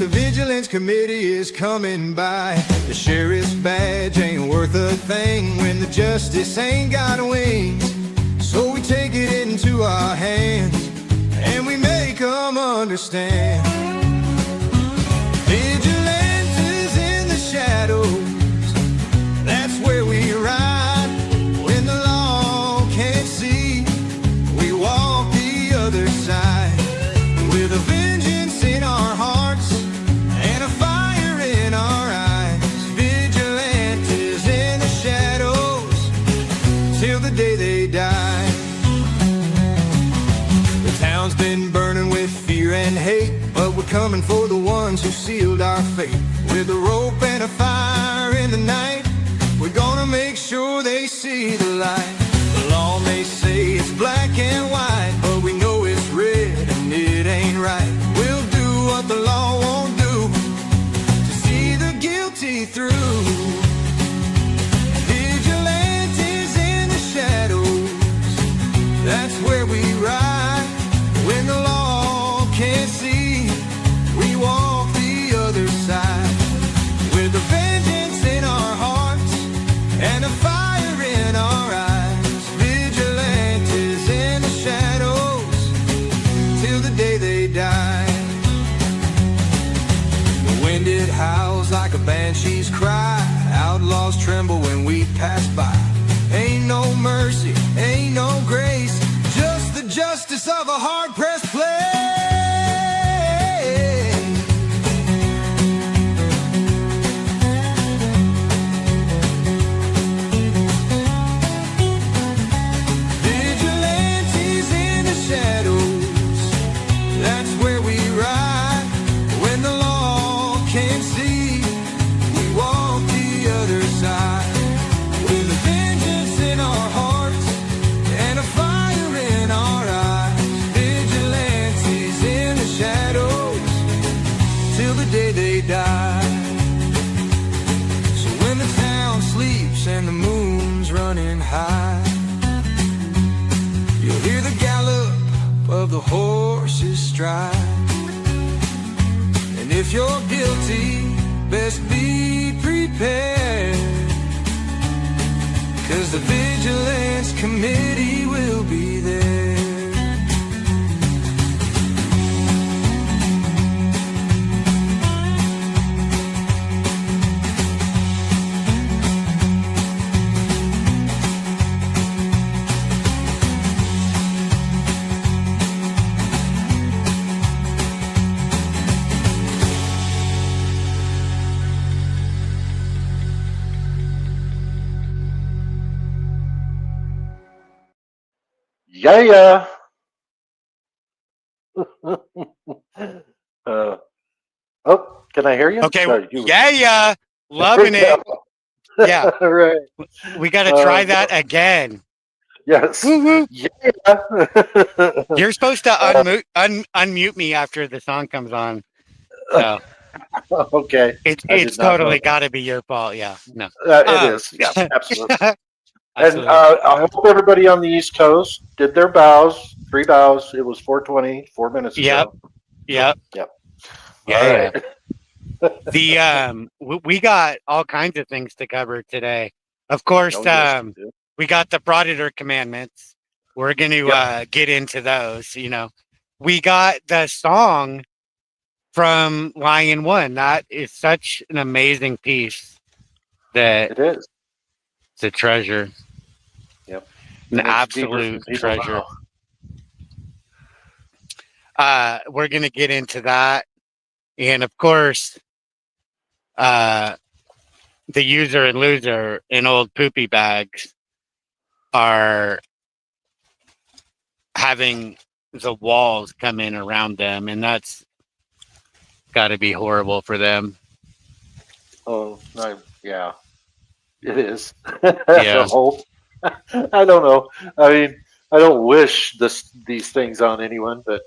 the vigilance committee is coming by. The sheriff's badge ain't worth a thing when the justice ain't got wings. So we take it into our hands and we make them understand. Vigilantes in the shadows, that's where we ride. When the law can't see, we walk the other side. With a vengeance in our hearts and a fire in our eyes. Vigilantes in the shadows till the day they die. The town's been burning with fear and hate, but we're coming for the ones who sealed our fate. With a rope and a fire in the night, we're gonna make sure they see the light. The law may say it's black and white, but we know it's red and it ain't right. We'll do what the law won't do to see the guilty through. Vigilantes in the shadows, that's where we ride. When the law can't see, we walk the other side. With a vengeance in our hearts and a fire in our eyes. Vigilantes in the shadows till the day they die. The wind it howls like a banshee's cry. Outlaws tremble when we pass by. Ain't no mercy, ain't no grace, just the justice of a hard-pressed place. Vigilantes in the shadows, that's where we ride. When the law can't see, we walk the other side. With a vengeance in our hearts and a fire in our eyes. Vigilantes in the shadows till the day they die. So when the town sleeps and the moon's running high, you'll hear the gallop of the horse's stride. And if you're guilty, best be prepared, 'cause the vigilance committee will be there. Yeah. Oh, can I hear you? Okay. Sorry, Yeah. Loving it. Yeah. Right. We got to try that again. Yes. Woo-hoo. Yeah. You're supposed to unmute me after the song comes on. So Okay. it's totally got to be your fault. Yeah. No. It is. Yeah, absolutely. Absolutely. And I hope everybody on the East Coast did their bows, 3 bows. It was 4:20, 4 minutes ago. Yep. Yep. Yeah. All right. We got all kinds of things to cover today. Of course, we got the Frauditor Commandments. We're going to get into those. You know, we got the song from Lion One. That is such an amazing piece. That it is. It's a treasure. Yep. An absolute treasure. We're going to get into that. And of course, the user and loser in old poopy bags are having the walls come in around them, and that's got to be horrible for them. Oh, yeah, it is. Yeah. I don't know. I mean, I don't wish these things on anyone, but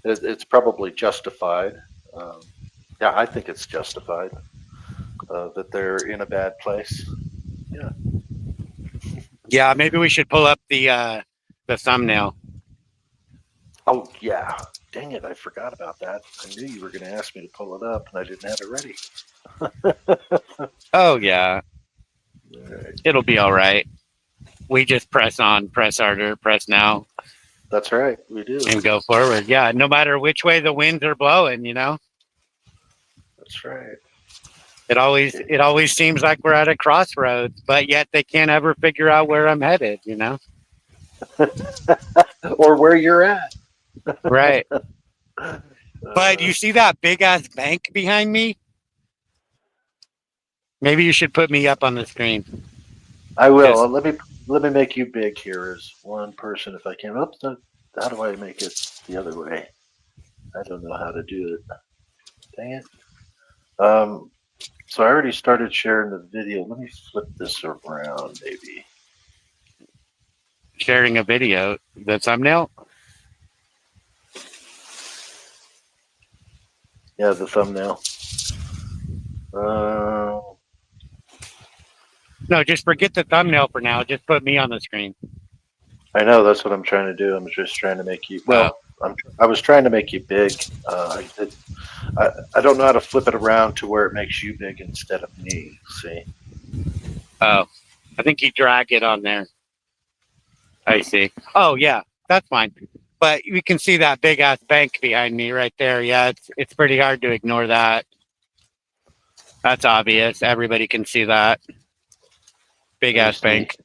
it's probably justified. Yeah, I think it's justified that they're in a bad place. Yeah. Yeah, maybe we should pull up the thumbnail. Oh yeah, dang it, I forgot about that. I knew you were going to ask me to pull it up, and I didn't have it ready. Oh yeah, All right. it'll be all right. We just press on, press harder, press now, That's right, we do. and go forward. Yeah, no matter which way the winds are blowing, you know. That's right. It always seems like we're at a crossroads, but yet they can't ever figure out where I'm headed, you know? Or where you're at. Right. But you see that big ass bank behind me? Maybe you should put me up on the screen. I will. Yes. Let me make you big here as one person if I can. Oops, how do I make it the other way? I don't know how to do it. Dang it. So I already started sharing the video. Let me flip this around, maybe. Sharing a video, the thumbnail? Yeah, the thumbnail. No, just forget the thumbnail for now. Just put me on the screen. I know that's what I'm trying to do. I'm just trying to make you. Well, I was trying to make you big. I don't know how to flip it around to where it makes you big instead of me. See? Oh, I think you drag it on there. I see. Oh yeah, that's fine. But you can see that big ass bank behind me right there. Yeah, it's pretty hard to ignore that. That's obvious. Everybody can see that big ass bank.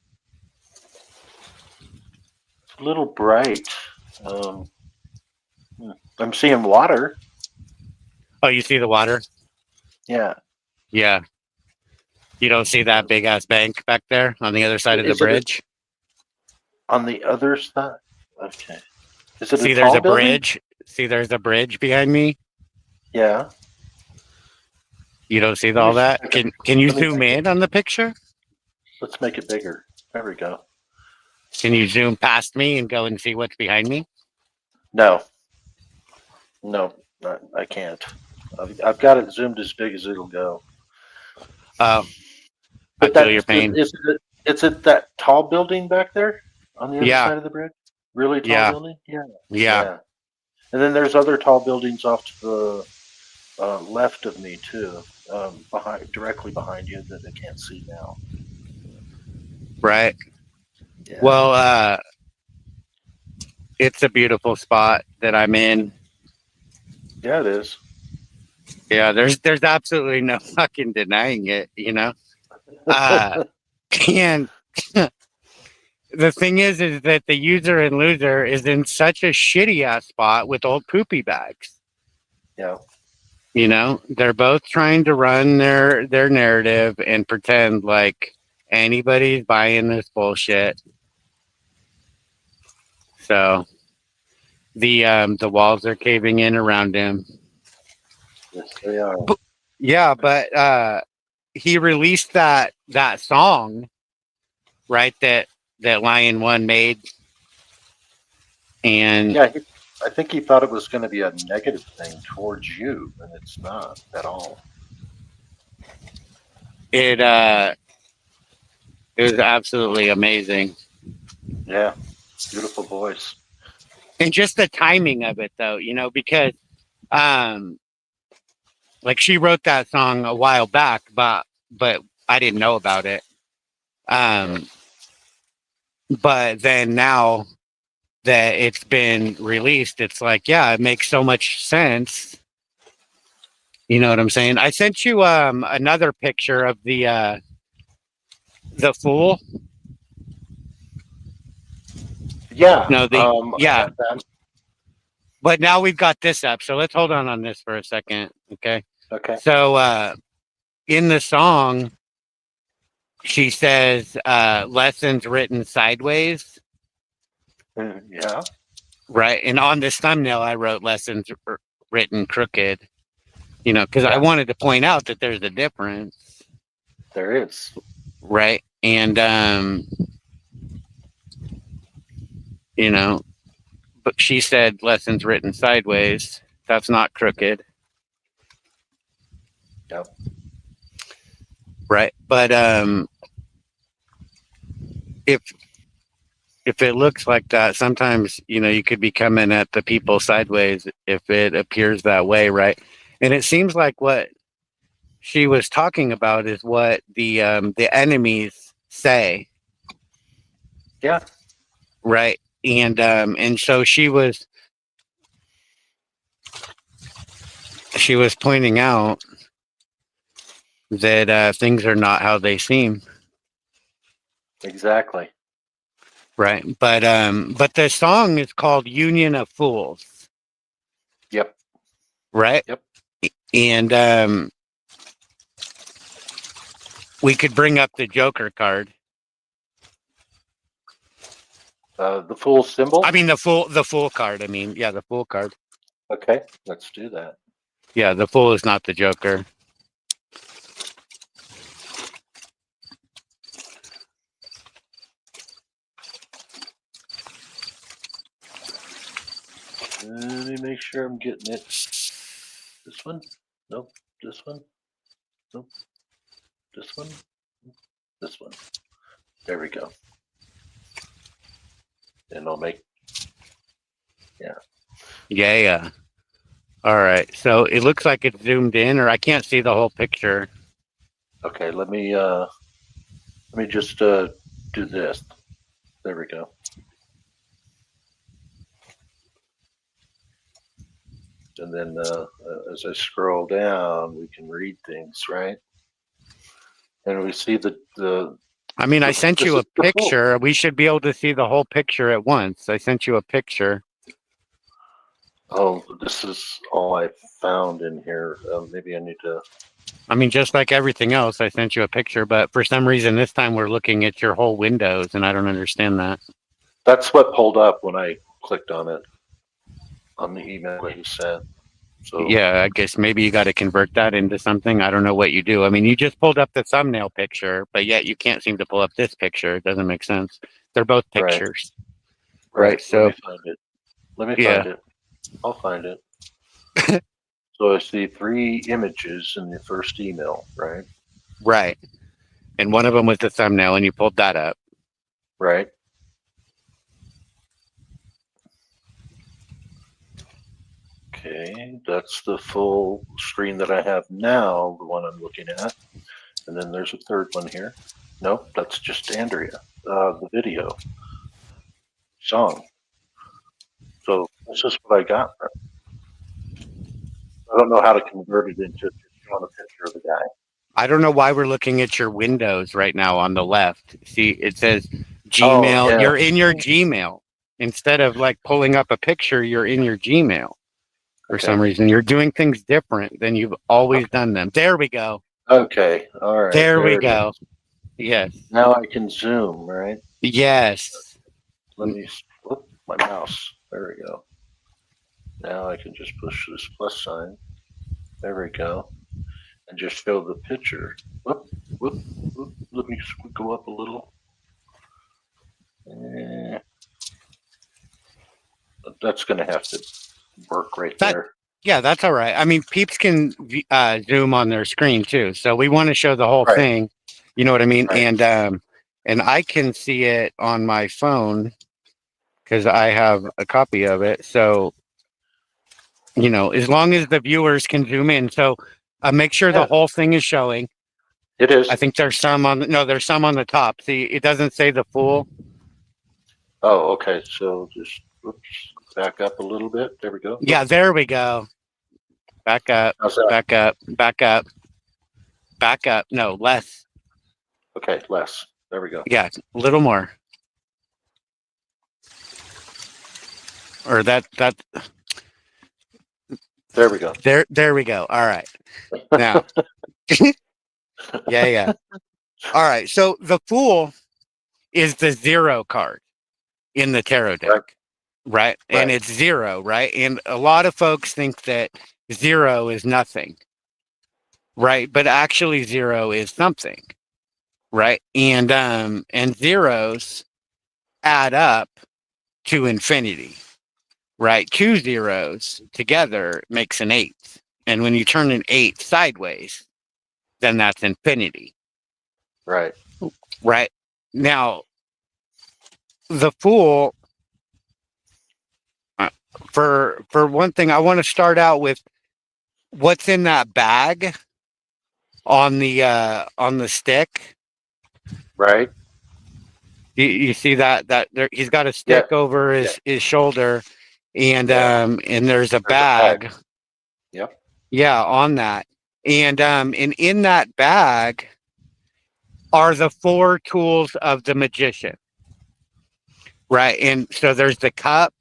It's a little bright. I'm seeing water. Oh, you see the water? Yeah. Yeah. You don't see that big ass bank back there on the other side of the bridge? On the other side? Okay. Is it See, a there's tall a building? bridge. See, there's a bridge behind me. Yeah. You don't see Let me all see if that? I can- Can you let me zoom make it- in on the picture? Let's make it bigger. There we go. Can you zoom past me and go and see what's behind me? No, I can't. I've got it zoomed as big as it'll go. Oh, I But feel your pain. Is it that tall building back there on the other Yeah. side of the bridge? Really tall Yeah. building? Yeah. Yeah. And then there's other tall buildings off to the left of me too, directly behind you that I can't see now. Right. Yeah. Well, it's a beautiful spot that I'm in. Yeah, it is. Yeah, there's absolutely no fucking denying it, you know? And the thing is that the user and loser is in such a shitty ass spot with old poopy bags. Yeah. You know, they're both trying to run their narrative and pretend like anybody's buying this bullshit. So the walls are caving in around him. Yes, they are. Yeah, but he released that song, right? That Lion One made, and Yeah, I think he thought it was going to be a negative thing towards you, and it's not at all. it was absolutely amazing. Yeah, beautiful voice. And just the timing of it, though, you know, because like she wrote that song a while back, but I didn't know about it. But then now that it's been released, it's like, yeah, it makes so much sense. You know what I'm saying? I sent you another picture of the fool. Yeah. No, yeah. That. But now we've got this up, so let's hold on this for a second, okay? Okay. So in the song, she says lessons written sideways. Yeah. Right. And on this thumbnail, I wrote lessons written crooked, you know, because I wanted to point out that there's a difference. There is. Right. And, you know, but she said lessons written sideways. That's not crooked. Yep. Right. But if if it looks like that, sometimes, you could be coming at the people sideways if it appears that way, right? And it seems like what she was talking about is what the enemies say, Yeah. right? And so she was pointing out that things are not how they seem, Exactly. right? But the song is called Union of Fools, Yep. right? Yep. And we could bring up the Joker card. The full symbol. I mean the fool card. I mean, yeah, the fool card. Okay, let's do that. Yeah, the fool is not the Joker. Let me make sure I'm getting it. This one? Nope. This one? Nope. This one? This one. There we go. And I'll make. Yeah. Yeah. All right. So it looks like it's zoomed in, or I can't see the whole picture. Okay, let me just do this. There we go. And then as I scroll down, we can read things, right? And we see the I mean, I sent this you a is the full. picture. We should be able to see the whole picture at once. I sent you a picture. Oh, this is all I found in here. Maybe I need to. I mean, just like everything else, I sent you a picture, but for some reason this time we're looking at your whole windows, and I don't understand that. That's what pulled up when I clicked on it on the email that you sent. So Yeah, I guess maybe you got to convert that into something. I don't know what you do. I mean, you just pulled up the thumbnail picture, but yet you can't seem to pull up this picture. It doesn't make sense. They're both Right. pictures. Right. So let me find it. Let me Yeah. find it. I'll find it. So I see 3 images in the first email, right? Right. And one of them was the thumbnail, and you pulled that up. Right. Okay, that's the full screen that I have now, the one I'm looking at. And then there's a third one here. Nope, that's just Andrea, the video song. So this is what I got. I don't know how to convert it into just showing a picture of the guy. I don't know why we're looking at your windows right now on the left. See, it says Gmail. Yeah. You're in your Gmail. Instead of like pulling up a picture, you're in your Gmail. For Okay. some reason, you're doing things different than you've always done them. There we go. Okay, all right. There we it go. is. Yes. Now I can zoom, right? Yes. Let me whoop my mouse. There we go. Now I can just push this plus sign. There we go. And just show the picture. Whoop, whoop, whoop. Let me go up a little. That's going to have to work right there. Yeah, that's all right. I mean, peeps can zoom on their screen too, so we want to show the whole Right. thing. You know what I mean? Right. And I can see it on my phone because I have a copy of it. So, as long as the viewers can zoom in. So, make sure the whole thing is showing. It is. I think there's some on. There's some on the top. See, it doesn't say the full. Oh, okay. So just back up a little bit. There we go. Yeah, there we go. Back up. How's that? Back up. Back up. Back up. No, less. Okay, less. There we go. Yeah, a little more. Or that. There we go. There we go. All right. Now. Yeah. All right. So the Fool is the 0 card in the tarot deck, right? And it's 0, right? And a lot of folks think that 0 is nothing, right? But actually 0 is something, right? And zeros add up to infinity, right? 2 zeros together makes an 8. And when you turn an 8 sideways, then that's infinity. Right. Right. Now, the fool, for one thing, I want to start out with what's in that bag on the stick. Right. You see that there, he's got a Yeah. stick over his shoulder, and Yeah. and there's a There's a bag. bag. Yep. Yeah, on that. And in that bag are the 4 tools of the magician. Right. And so there's the cup,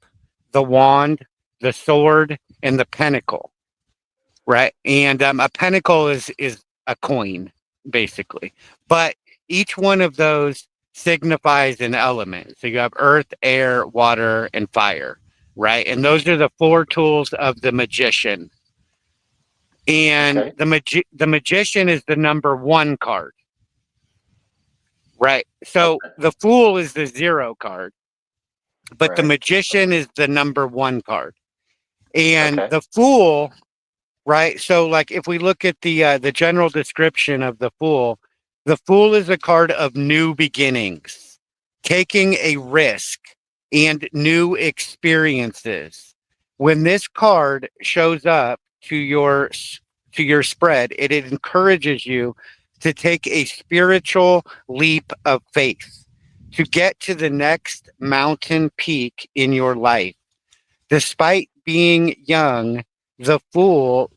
the wand, the sword, and the pentacle. Right. And a pentacle is a coin, basically. But each one of those signifies an element. So you have earth, air, water, and fire. Right. And those are the 4 tools of the magician. And Okay. the magician is the number 1 card. Right. So Okay. the fool is the 0 card, but the Right. magician is the number 1 card. And Okay. the fool, right? So like if we look at the general description of the fool is a card of new beginnings, taking a risk and new experiences. When this card shows up to your spread, it encourages you to take a spiritual leap of faith, to get to the next mountain peak in your life. Despite being young, the fool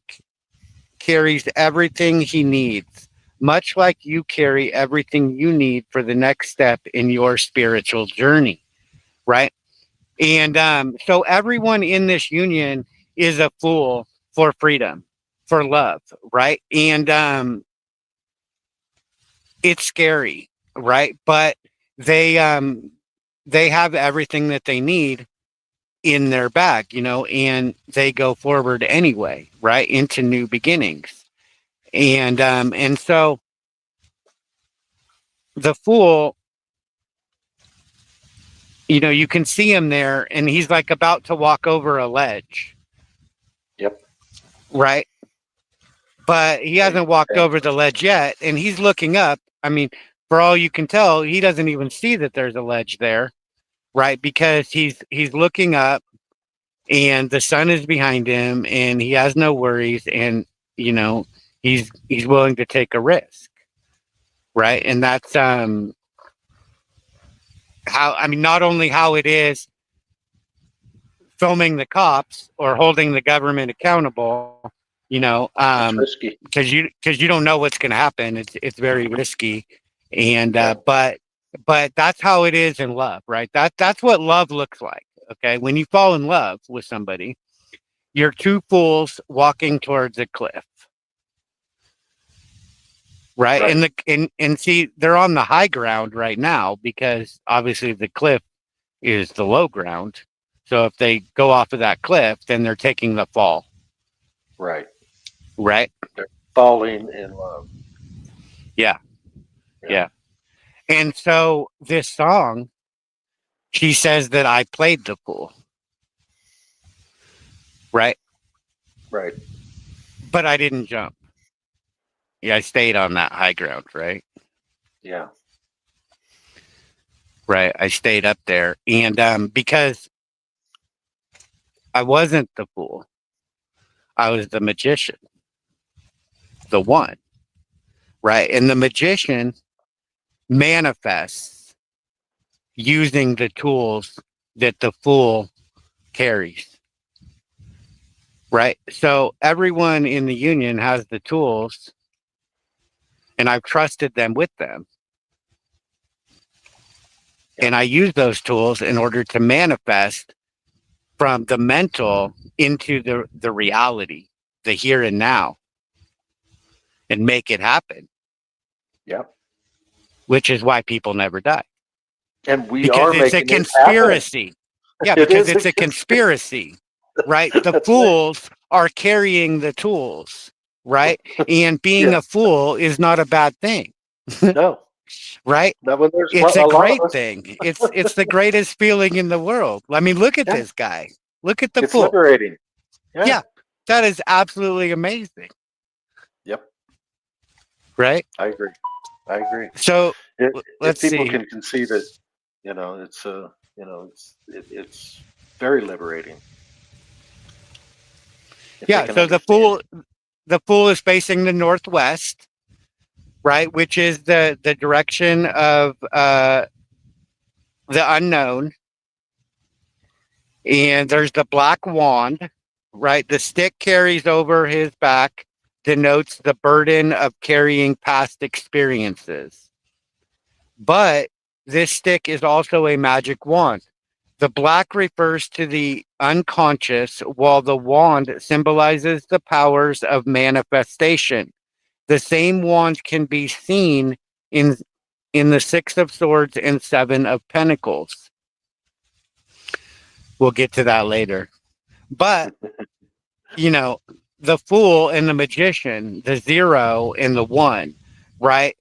carries everything he needs, much like you carry everything you need for the next step in your spiritual journey, right? And so everyone in this union is a fool for freedom, for love, right? And it's scary, right? But they have everything that they need in their bag, and they go forward anyway, right, into new beginnings. And so the fool, you can see him there, and he's like about to walk over a ledge, Yep. right? But he hasn't walked Okay. over the ledge yet, and he's looking up. I mean, for all you can tell, he doesn't even see that there's a ledge there, right? Because he's looking up, and the sun is behind him, and he has no worries, and he's willing to take a risk, right? And that's how, I mean, not only how it is filming the cops or holding the government accountable, It's risky. because you don't know what's going to happen. It's very risky, and Yeah. but that's how it is in love, right? That's what love looks like. Okay, when you fall in love with somebody, you're 2 fools walking towards a cliff, right? Right. And see, they're on the high ground right now because obviously the cliff is the low ground. So if they go off of that cliff, then they're taking the fall, Right. right? They're falling in love. Yeah. Yeah. And so this song, she says that I played the fool, right? Right. But I didn't jump. Yeah, I stayed on that high ground, right? Yeah. Right. I stayed up there. And because I wasn't the fool, I was the magician, the one, right? And the magician manifests using the tools that the fool carries, right? So everyone in the union has the tools, and I've trusted them with them. And I use those tools in order to manifest from the mental into the reality, the here and now, and make it happen, Yep. which is why people never die. And we Because are it's a making it happen. conspiracy. Yeah, It because is it's a conspiracy, right? The That's right. fools are carrying the tools, right? And being Yeah. a fool is not a bad thing, No. right? Not when there's It's a a lot great of us. thing. It's the greatest feeling in the world. I mean, look at Yeah. this guy. Look at the It's fool. liberating. Yeah. Yeah, that is absolutely amazing, Yep. right? I agree. I agree. So If let's people see. can conceive it, it's It's very liberating. If they Yeah. can So understand. the fool is facing the northwest, right, which is the direction of the unknown. And there's the black wand, right? The stick carries over his back, denotes the burden of carrying past experiences. But this stick is also a magic wand. The black refers to the unconscious, while the wand symbolizes the powers of manifestation. The same wand can be seen in the Six of Swords and Seven of Pentacles. We'll get to that later. But, the fool and the magician, the 0 and the 1, right?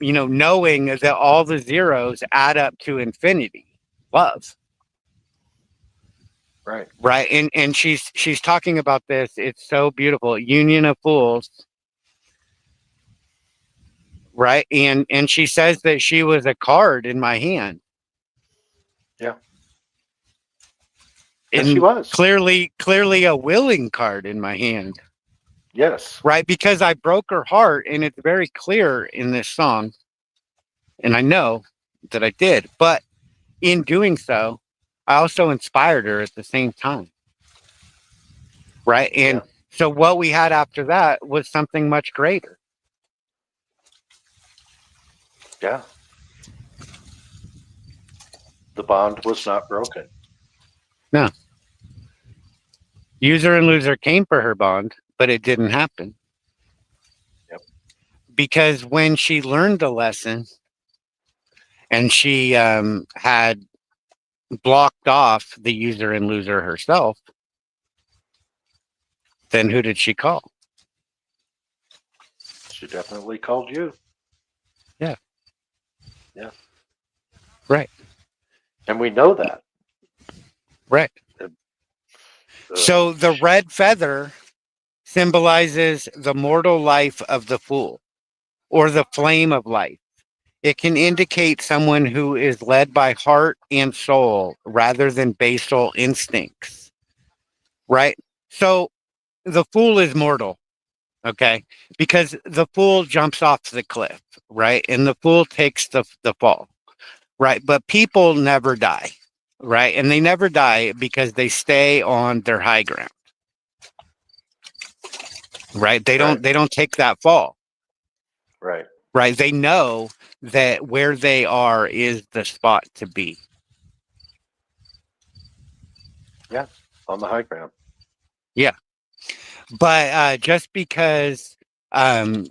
Knowing that all the zeros add up to infinity, love. Right. Right. And she's talking about this. It's so beautiful. Union of Fools. Right. And she says that she was a card in my hand. Yeah. And she was clearly a willing card in my hand. Yes. Right. Because I broke her heart, and it's very clear in this song. And I know that I did. But in doing so, I also inspired her at the same time. Right. And so what we had after that was something much greater. Yeah. The bond was not broken. No. User and loser came for her bond, but it didn't happen. Yep. Because when she learned the lesson and she had blocked off the user and loser herself, then who did she call? She definitely called you. Yeah. Yeah. Right. And we know that. Right. So the red feather symbolizes the mortal life of the fool, or the flame of life. It can indicate someone who is led by heart and soul rather than basal instincts. Right? So the fool is mortal. Okay? Because the fool jumps off the cliff, right? And the fool takes the fall. Right? But people never die. Right? And they never die because they stay on their high ground. Right? They don't take that fall. Right. Right? They know that where they are is the spot to be. Yeah, on the high ground. Yeah. But just because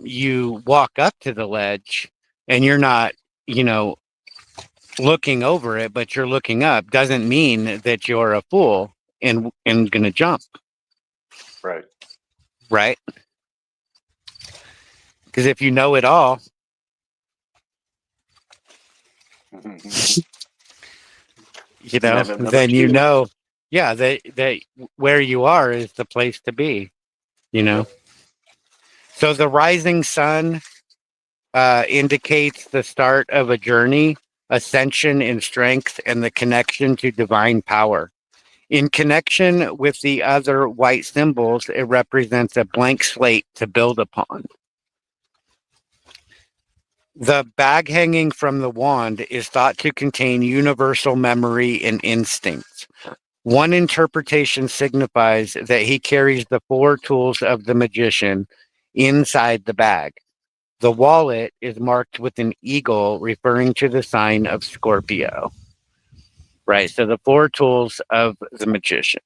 you walk up to the ledge and you're not, looking over it, but you're looking up, doesn't mean that you're a fool and going to jump. Right. Right? Because if you know it all, then you know, yeah, that where you are is the place to be, Yep. So the rising sun indicates the start of a journey, ascension in strength, and the connection to divine power. In connection with the other white symbols, it represents a blank slate to build upon. The bag hanging from the wand is thought to contain universal memory and instincts. One interpretation signifies that he carries the 4 tools of the magician inside the bag. The wallet is marked with an eagle, referring to the sign of Scorpio. Right, so the 4 tools of the magician.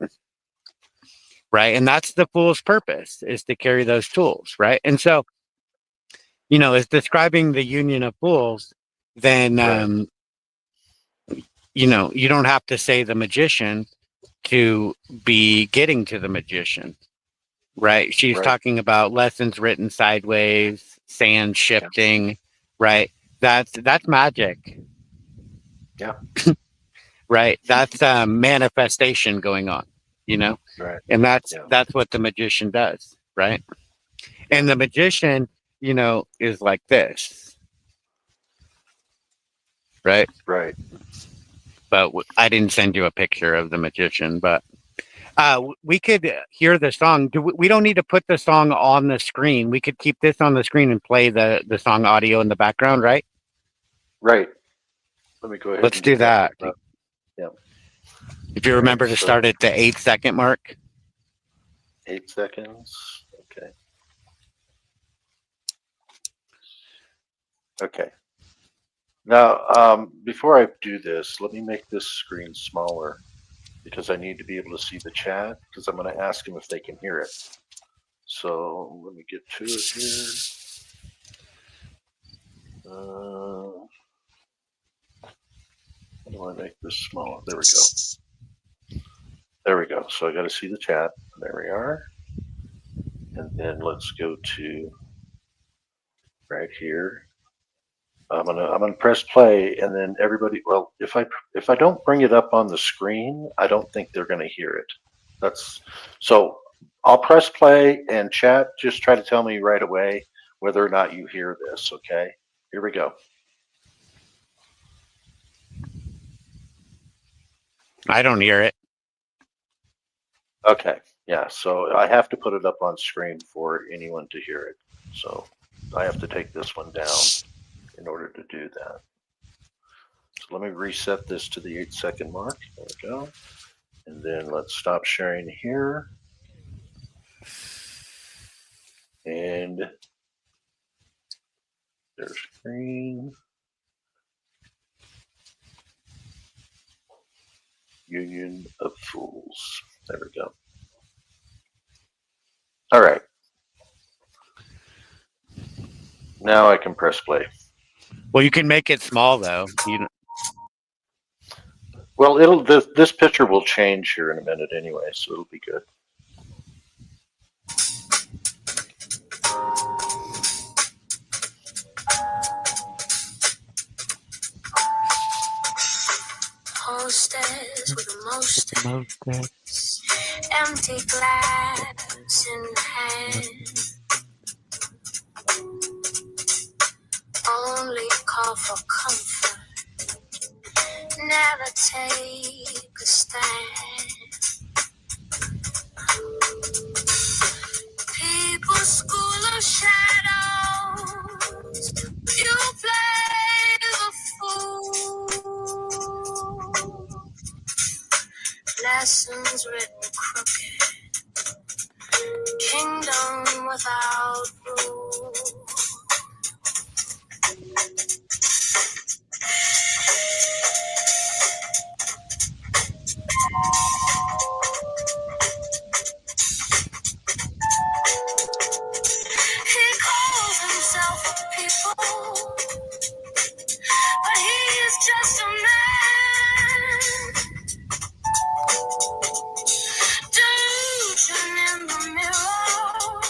Right, and that's the fool's purpose, is to carry those tools. Right, and so, as describing the union of fools, then, you don't have to say the magician to be getting to the magician. Right, she's talking about lessons written sideways, sand shifting. Right, that's magic. Yeah. Right, that's manifestation going on, Right. And that's what the magician does. Right, and the magician, is like this. Right. Right. but I didn't send you a picture of the magician. But we could hear the song. We don't need to put the song on the screen. We could keep this on the screen and play the song audio in the background, right? Right. Let me go ahead. Let's do that. Yeah. If you remember to start at the 8-second mark. 8 seconds. Okay. Okay. Now, before I do this, let me make this screen smaller because I need to be able to see the chat because I'm going to ask them if they can hear it. So let me get to it here. How do I make this smaller? There we go. There we go. So I got to see the chat. There we are. And then let's go to right here. I'm gonna press play, and then everybody. Well, if I don't bring it up on the screen, I don't think they're gonna hear it. That's so. I'll press play, and chat, just try to tell me right away whether or not you hear this. Okay, here we go. I don't hear it. Okay, yeah. So I have to put it up on screen for anyone to hear it. So I have to take this one down in order to do that. So let me reset this to the 8-second mark. There we go. And then let's stop sharing here. And there's screen. Union of Fools. There we go. All right. Now I can press play. Well, you can make it small though. Well, this picture will change here in a minute anyway, so it'll be good. Hostess with a mostess, empty glass in hand, only call for comfort, never take a stand. People's school of shadows, you play the fool. Lessons written crooked, kingdom without rule. He calls himself a people, but he is just a man. Delusion in the mirror,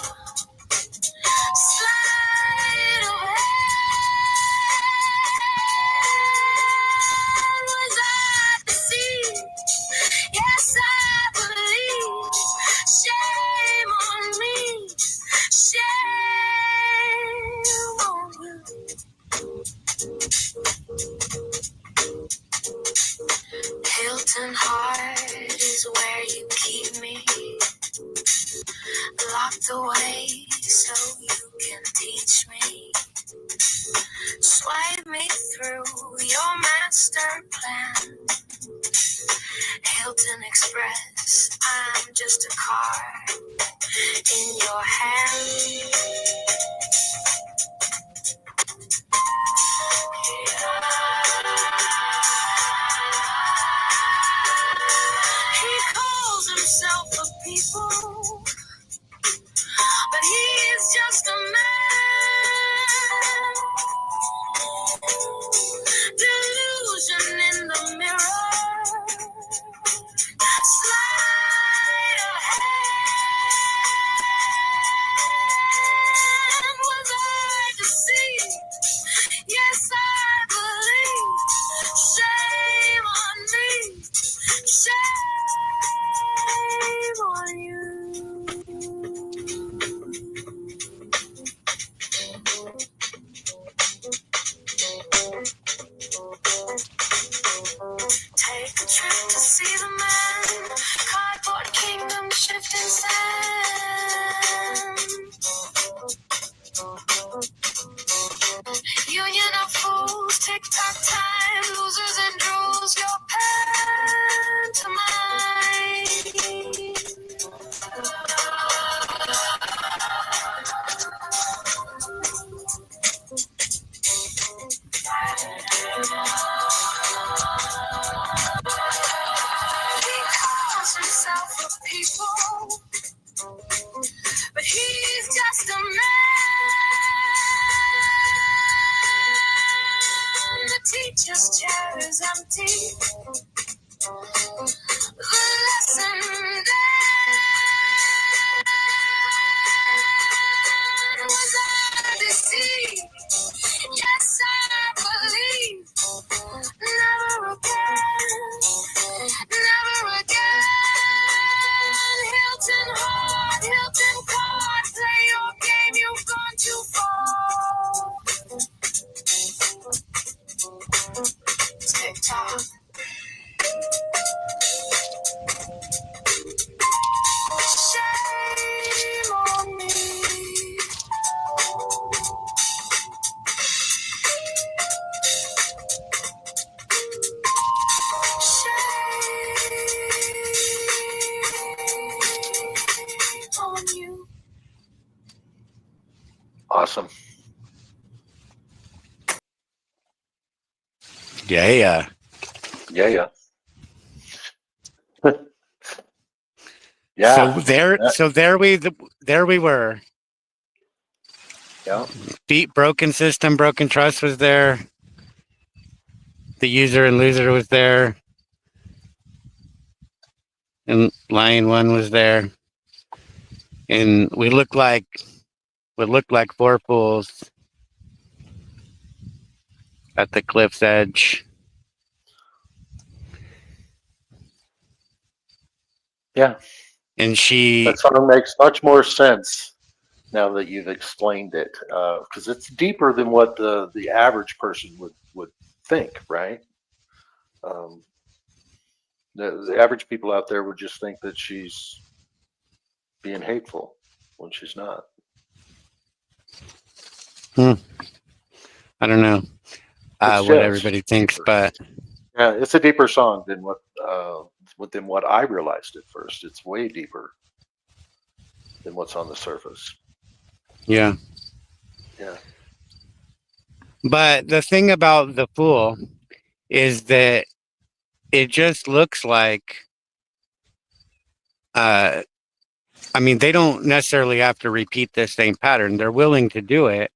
Awesome. Yeah. Yeah. So there we were. Yeah. Broken system, broken trust was there. The user and loser was there. And Lion One was there. And we looked like four fools at the cliff's edge. Yeah. And That song makes much more sense now that you've explained it, because it's deeper than what the average person would think, right? The average people out there would just think that she's being hateful when she's not. I don't know what everybody thinks, deeper. but yeah, it's a deeper song than what I realized at first. It's way deeper than what's on the surface. Yeah. But the thing about the Fool is that it just looks like, I mean, they don't necessarily have to repeat the same pattern. They're willing to do it,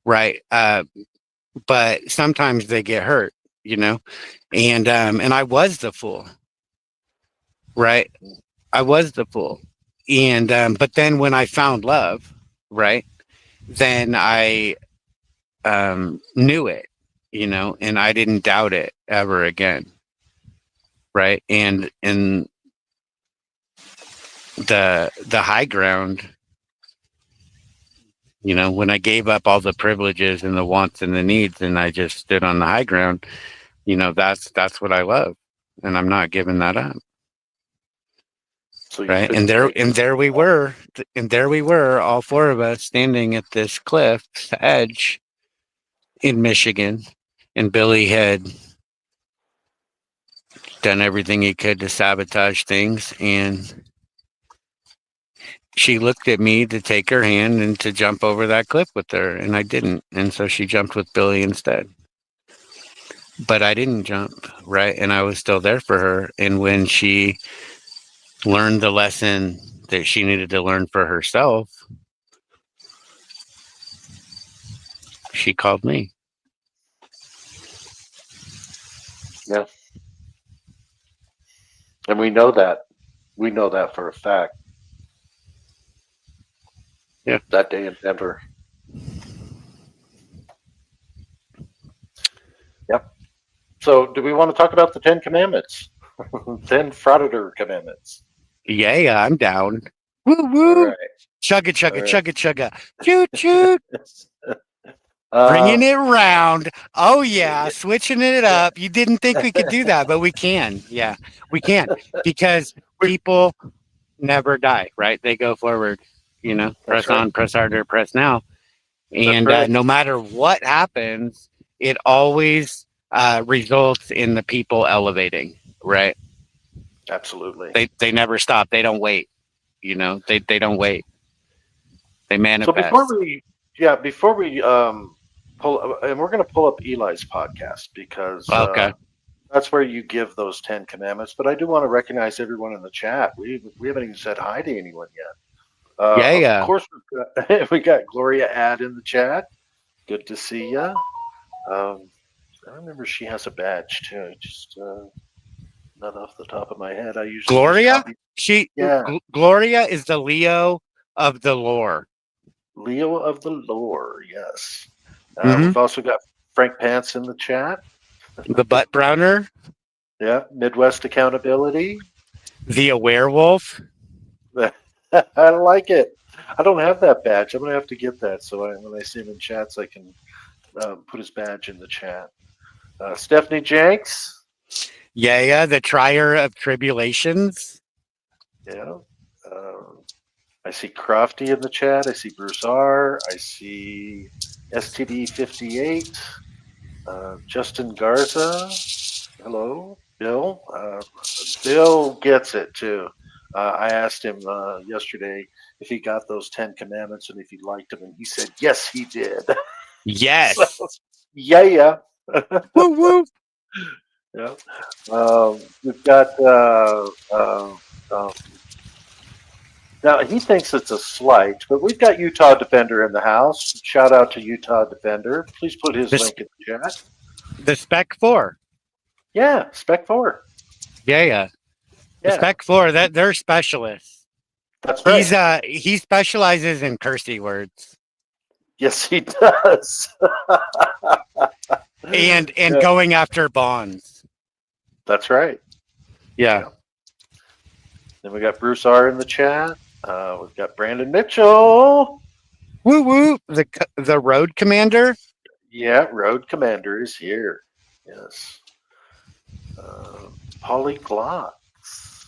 right? But sometimes they get hurt, and I was the Fool, right? I was the Fool. And, but then when I found love, right, then I knew it, and I didn't doubt it ever again. Right. And in the high ground, when I gave up all the privileges and the wants and the needs and I just stood on the high ground, that's what I love. And I'm not giving that up. So right. And there we were, all four of us standing at this cliff's edge in Michigan. And Billy had done everything he could to sabotage things, and she looked at me to take her hand and to jump over that cliff with her, and I didn't, and so she jumped with Billy instead. But I didn't jump, right? And I was still there for her. And when she learned the lesson that she needed to learn for herself, she called me. Yeah. And we know that. We know that for a fact. Yeah. That day in Denver. Yep. So do we want to talk about the 10 Commandments? 10 Frauditor Commandments. Yeah, I'm down. Woo woo. Right. Chugga chugga chugga chugga. Choo choo. Bringing it round. Oh yeah, switching it up. You didn't think we could do that, but we can. Yeah, we can, because people never die, right? They go forward. Press on, press harder, press now. And no matter what happens, it always results in the people elevating, right? Absolutely. They never stop. They don't wait. They don't wait. They manifest. So before we pull, and we're going to pull up Eli's podcast, because that's where you give those 10 commandments. But I do want to recognize everyone in the chat. We haven't even said hi to anyone yet. Of course, we got Gloria Ad in the chat. Good to see you. I remember she has a badge too. Just not off the top of my head. I usually Gloria. Gloria is the Leo of the lore. Leo of the lore. Yes. We've also got Frank Pants in the chat. The butt browner. Yeah. Midwest accountability. The werewolf. I like it. I don't have that badge. I'm gonna have to get that, so when I see him in chats, I can put his badge in the chat. Stephanie Jenks. Yeah, the trier of tribulations. Yeah. I see Crofty in the chat. I see Bruce R. I see STD58. Justin Garza. Hello. Bill. Bill gets it too. I asked him yesterday if he got those 10 commandments and if he liked them, and he said yes, he did. Yes. So, yeah. Woo woo. Yeah. We've got now he thinks it's a slight, but we've got Utah Defender in the house. Shout out to Utah Defender. Please put his This- link in the chat. The Spec 4. Yeah, Spec 4. Yeah. The Yeah, Spec 4, that they're specialists. that's right. He specializes in cursey words Yes, he does. and Yeah, going after bonds. that's right. Yeah. Then we got Bruce R in the chat. We've got Brandon Mitchell. Woo woo. The road commander. Yeah, Road Commander is here. Yes. Polyglots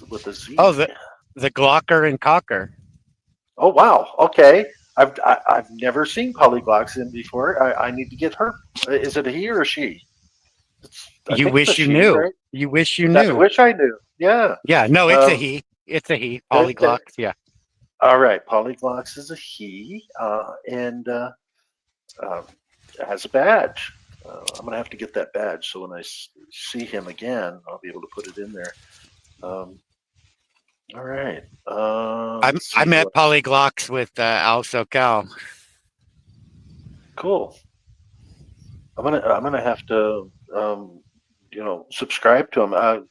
with a Z. Oh, the Glocker and Cocker. Oh wow. Okay. I've never seen Polyglots in before. I need to get her. Is it a he or a she? I You think wish it's a you she, knew. right? You wish you I knew. wish I knew. Yeah. Yeah, no, it's a he. It's a he. Polyglots, yeah. All right. Polyglots is a he, and has a badge. I'm gonna have to get that badge, so when I see him again, I'll be able to put it in there. All right. I met Polyglots with Al SoCal. Cool. I'm gonna have to subscribe to him.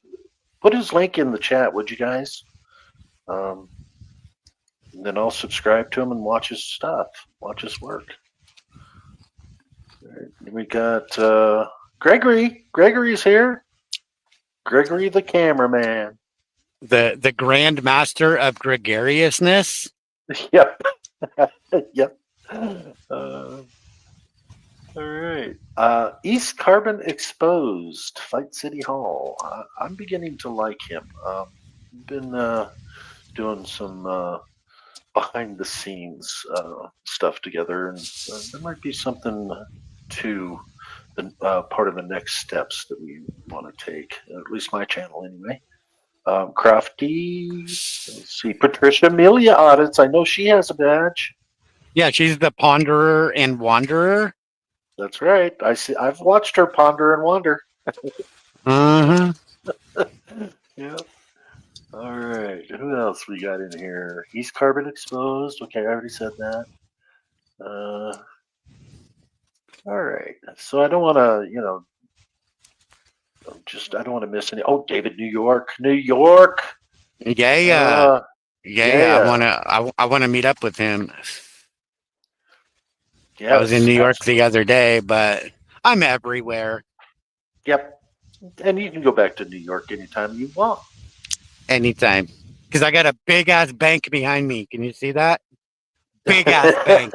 Put his link in the chat, would you guys? And then I'll subscribe to him and watch his stuff, watch his work. All right. We got Gregory. Gregory's here. Gregory the cameraman. The Grand Master of Gregariousness. Yep. Yep. All right. East Carbon Exposed, Fight City Hall. I'm beginning to like him. Been doing some behind the scenes stuff together, and there might be something to the part of the next steps that we want to take, at least my channel anyway. Crafty, let's see, Patricia Amelia Audits. I know she has a badge. Yeah, she's the Ponderer and Wanderer. That's right. I've watched her ponder and wander. Yeah. All right. Who else we got in here? East Carbon Exposed. Okay, I already said that. All right. So I don't want to, I don't want to miss any. Oh, David, New York. Yeah. Yeah. I wanna meet up with him. Yes, I was in New York absolutely. the other day, but I'm everywhere. Yep. And you can go back to New York anytime you want. Anytime. Because I got a big ass bank behind me. Can you see that? Big ass bank.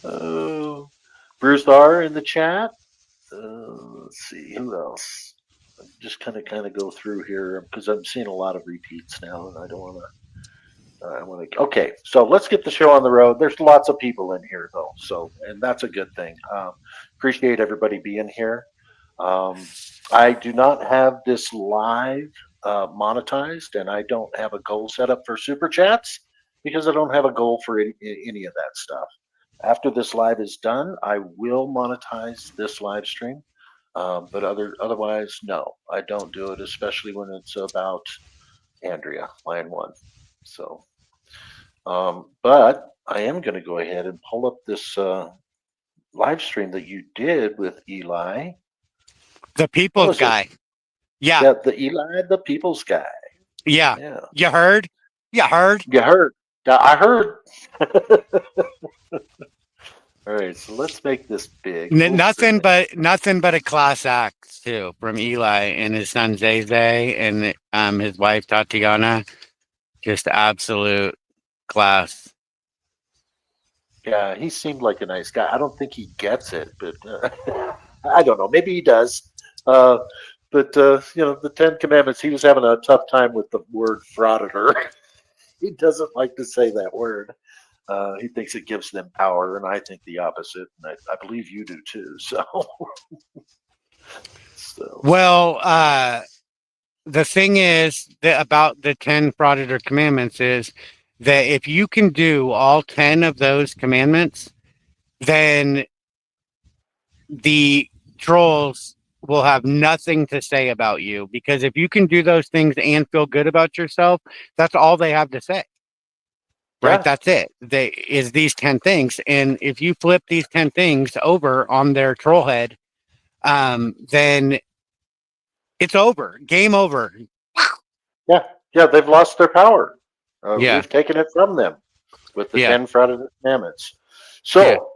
Oh, Bruce R in the chat. Let's see who else. Just kind of go through here because I'm seeing a lot of repeats now, and I don't want to. I want to. Okay, so let's get the show on the road. There's lots of people in here though, and that's a good thing. Appreciate everybody being here. I do not have this live monetized, and I don't have a goal set up for super chats because I don't have a goal for any of that stuff. After this live is done, I will monetize this live stream. But otherwise, no, I don't do it, especially when it's about Andrea, Line 1. So, but I am going to go ahead and pull up this live stream that you did with Eli. The people's guy. Yeah. Yeah, the Eli, the people's guy. Yeah. Yeah. You heard? You heard. I heard. All right, so let's make this big. Nothing but a class act too from Eli and his son Zay and his wife Tatiana. Just absolute class. Yeah, he seemed like a nice guy. I don't think he gets it, but I don't know. Maybe he does. But the 10 Commandments, he was having a tough time with the word frauditor. He doesn't like to say that word. He thinks it gives them power, and I think the opposite. And I believe you do too. So, well, the thing is that about the 10 Frauditor Commandments is that if you can do all 10 of those commandments, then the trolls will have nothing to say about you, because if you can do those things and feel good about yourself, that's all they have to say. Right? Yeah. That's it. Is these 10 things. And if you flip these 10 things over on their troll head, then it's over. Game over. Yeah. Yeah. They've lost their power. Yeah. We've taken it from them with the Yeah. 10 Frauditor Commandments. So,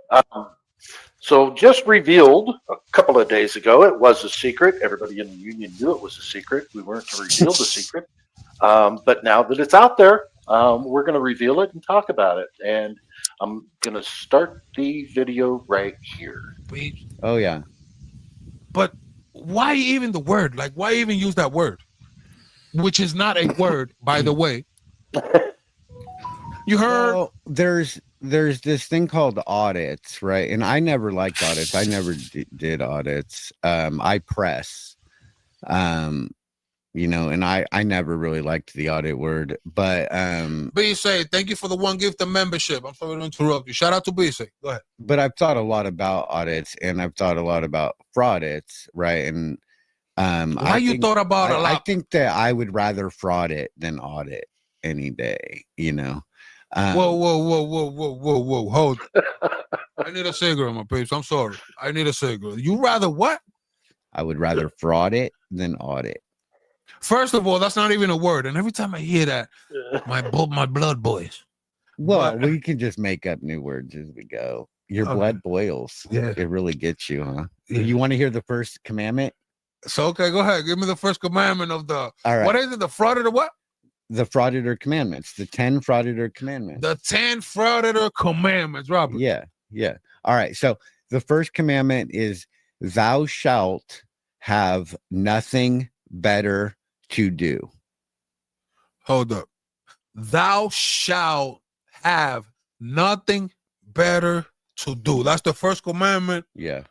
so just revealed a couple of days ago, it was a secret. Everybody in the union knew it was a secret. We weren't to reveal the secret. But now that it's out there, we're going to reveal it and talk about it. And I'm going to start the video right here. Oh, yeah. But why even the word? Like, why even use that word? Which is not a word, by the way. You heard? Well, there's this thing called audits, right? And I never liked audits. I never did audits. I press, you know, and I never really liked the audit word, but B-Say, thank you for the one gift of membership. I'm sorry to interrupt you. Shout out to B-Say. Go ahead. but I've thought a lot about audits, and I've thought a lot about fraudits, right? And Why you thought about a I lot? think that I would rather fraud it than audit any day, you know. Whoa. Hold. I need a cigarette, my peeps. I'm sorry. I need a cigarette. You rather what? I would rather fraud it than audit. First of all, that's not even a word. And every time I hear that, my blood boils. Well, But- we can just make up new words as we go. Your Okay. blood boils. Yeah. It really gets you, huh? Yeah. You want to hear the first commandment? So, okay, go ahead. Give me the first commandment of the, All right. what is it? The fraud of the what? The Frauditor Commandments, the 10 Frauditor Commandments. The 10 Frauditor Commandments, Robert. Yeah. All right. So the first commandment is thou shalt have nothing better to do. Hold up. Thou shalt have nothing better to do. That's the first commandment Yeah.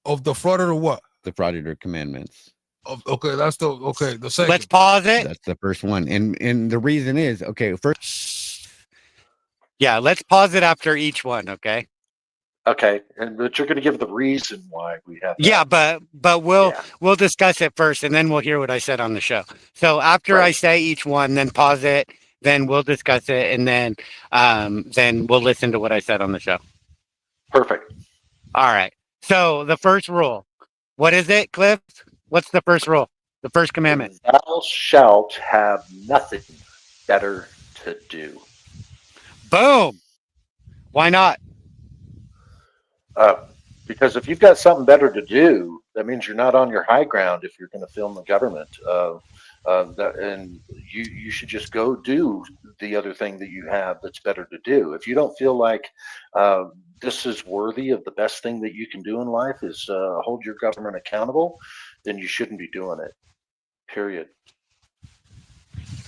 of the Frauditor what? The Frauditor Commandments. The second. Let's pause it. That's the first one. And the reason is, okay, first, Yeah, let's pause it after each one, okay? Okay. But you're going to give the reason why we have that. Yeah, but we'll Yeah. we'll discuss it first, and then we'll hear what I said on the show. So after I Right. say each one, then pause it, then we'll discuss it, and then we'll listen to what I said on the show. Perfect. All right. So the first rule, what is it, Cliff? What's the first rule? The first commandment. Thou shalt have nothing better to do. Boom. Why not? Because if you've got something better to do, that means you're not on your high ground if you're going to film the government. And you should just go do the other thing that you have that's better to do. If you don't feel like this is worthy of the best thing that you can do in life is hold your government accountable, then you shouldn't be doing it. Period.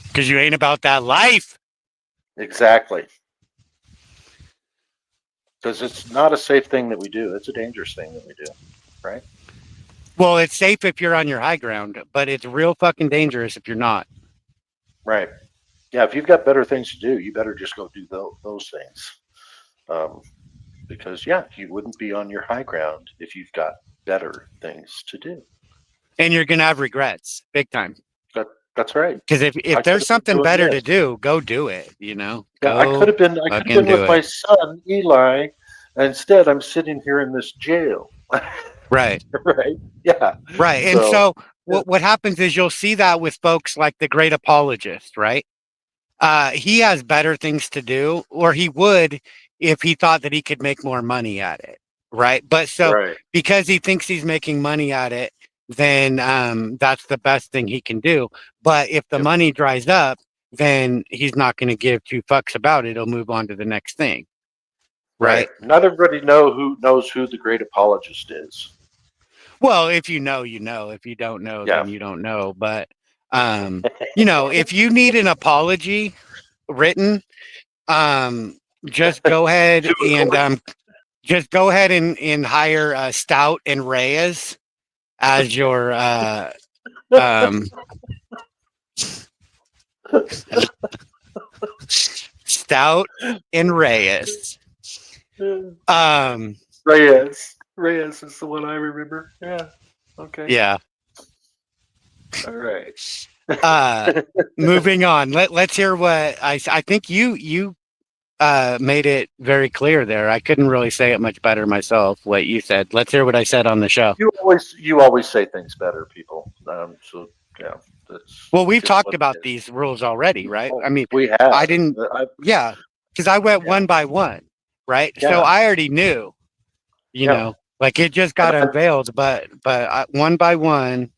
Because you ain't about that life. Exactly. Because it's not a safe thing that we do. It's a dangerous thing that we do, right? Well, it's safe if you're on your high ground, but it's real fucking dangerous if you're not. Right. Yeah, if you've got better things to do, you better just go do those things. Because, yeah, you wouldn't be on your high ground if you've got better things to do. And you're going to have regrets big time. That's right. Because if could've there's been something doing better this. to do, go do it, you know? Yeah, I Go could have been fucking do with it. my son, Eli, and instead I'm sitting here in this jail. Right. Right? Yeah. Right. And So- so what happens is you'll see that with folks like the great apologist, right? He has better things to do, or he would if he thought that he could make more money at it. Right. But so Right. because he thinks he's making money at it, then that's the best thing he can do. But if the Yep. money dries up, then he's not going to give two fucks about it. He'll move on to the next thing. Right. Not everybody knows who the great apologist is. Well, if you know, you know. If you don't know, Yeah. then you don't know. But you know, if you need an apology written, just go ahead and hire Stout and Reyes as your Um, Stout and Reyes. Reyes is the one I remember. Yeah. Okay. Yeah. All right. Moving on. Let's hear what I think you made it very clear there. I couldn't really say it much better myself. What you said. Let's hear what I said on the show. You always say things better, people. So yeah. That's Well, we've just talked what it about is. these rules already, right? Oh, I mean, we have. I didn't. Yeah, because I went Yeah. one by one, right? So Yeah. I already knew, you Yeah. know, like it just got unveiled, but one by one,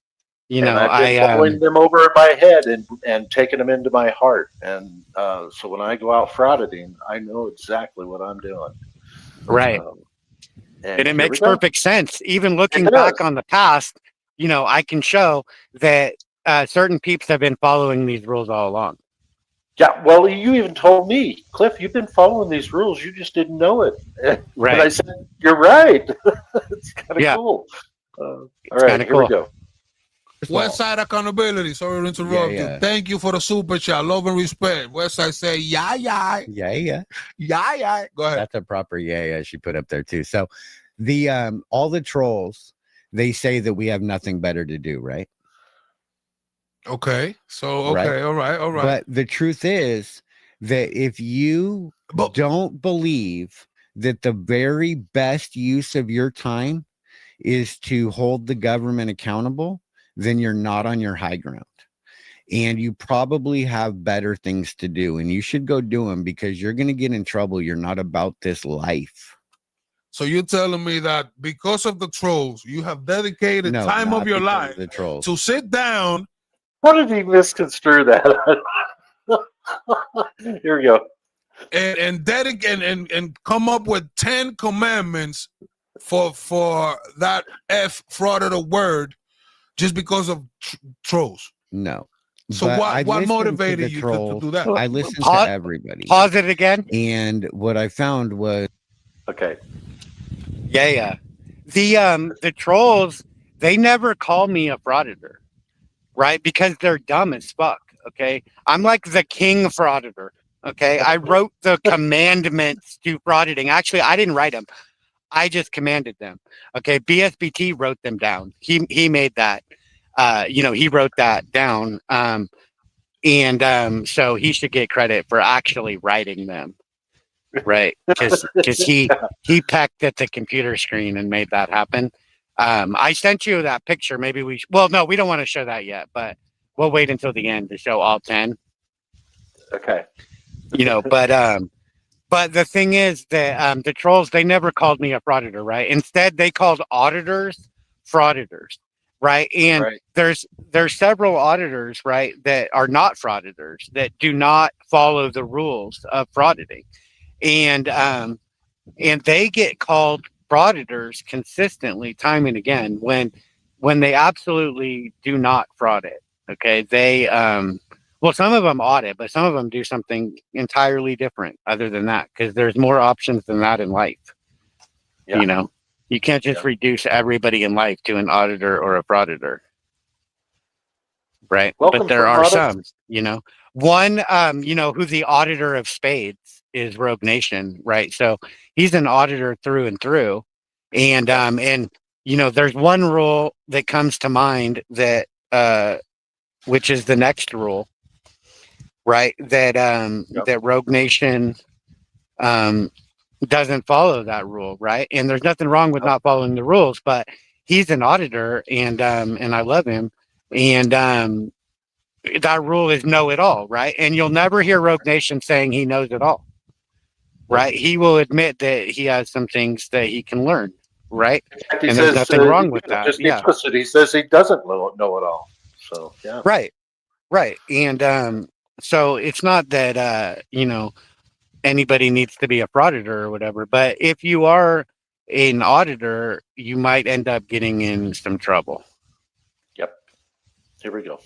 you know, I've been following them over in my head and taking them into my heart. And so when I go out frauditing, I know exactly what I'm doing. right. And And it here we makes go. perfect sense. Even looking It back does. on the past, you know, I can show that certain peeps have been following these rules all along. Yeah, well, you even told me, Cliff, you've been following these rules. You just didn't know it. And I Right. said, you're right. It's kind of Yeah. cool. All It's right, kinda here we cool. go. Westside Accountability. Sorry to interrupt Yeah. you. Thank you for the super chat. Love and respect. Westside say, yeah. Go ahead. That's a proper yeah she put up there too. So the all the trolls, they say that we have nothing better to do, right? Okay. So, Right. okay. All right. But the truth is that if you But don't believe that the very best use of your time is to hold the government accountable, then you're not on your high ground. And you probably have better things to do, and you should go do them because you're going to get in trouble. You're not about this life. so you're telling me that because of the trolls, you have dedicated No, time not of your because life the trolls. to sit down How did he misconstrue that? Here we go. and dedicate and come up with 10 commandments for that frauditor word just because of trolls. No. So But what I listened to motivated the you to trolls. do that? I listened Pause- to everybody, Pause it again. and what I found was Okay. Yeah. The trolls, they never call me a frauditor, right? Because they're dumb as fuck. Okay. I'm like the king frauditor. Okay. I wrote the commandments to frauditing. Actually, I didn't write them. I just commanded them. Okay. BSBT wrote them down. He made that. He wrote that down. So he should get credit for actually writing them. Right. Because he pecked at the computer screen and made that happen. I sent you that picture. Maybe no, we don't want to show that yet, but we'll wait until the end to show all 10. Okay. But the thing is that the trolls, they never called me a frauditor, right? Instead, they called auditors frauditors, right? And Right. there's several auditors, right, that are not frauditors, that do not follow the rules of frauditing. And they get called frauditors consistently, time and again, when they absolutely do not fraud it. Okay, they some of them audit, but some of them do something entirely different other than that, because there's more options than that in life. Yeah. You know, you can't just reduce everybody in life to an auditor or a frauditor, right? Welcome but there from are audit. some, one, who the auditor of spades is Rogue Nation, right? So he's an auditor through and through. And there's one rule that comes to mind that which is the next rule, right? That Rogue Nation doesn't follow that rule, right? And there's nothing wrong with not following the rules, but he's an auditor, and I love him. And that rule is know it all, right? And you'll never hear Rogue Nation saying he knows it all, right? He will admit that he has some things that he can learn, right? He And says, there's nothing wrong with that. Just Yeah. explicit. He says he doesn't know it all. So yeah. Right. And so it's not that anybody needs to be a frauditor or whatever, but if you are an auditor, you might end up getting in some trouble. Yep. Here we go.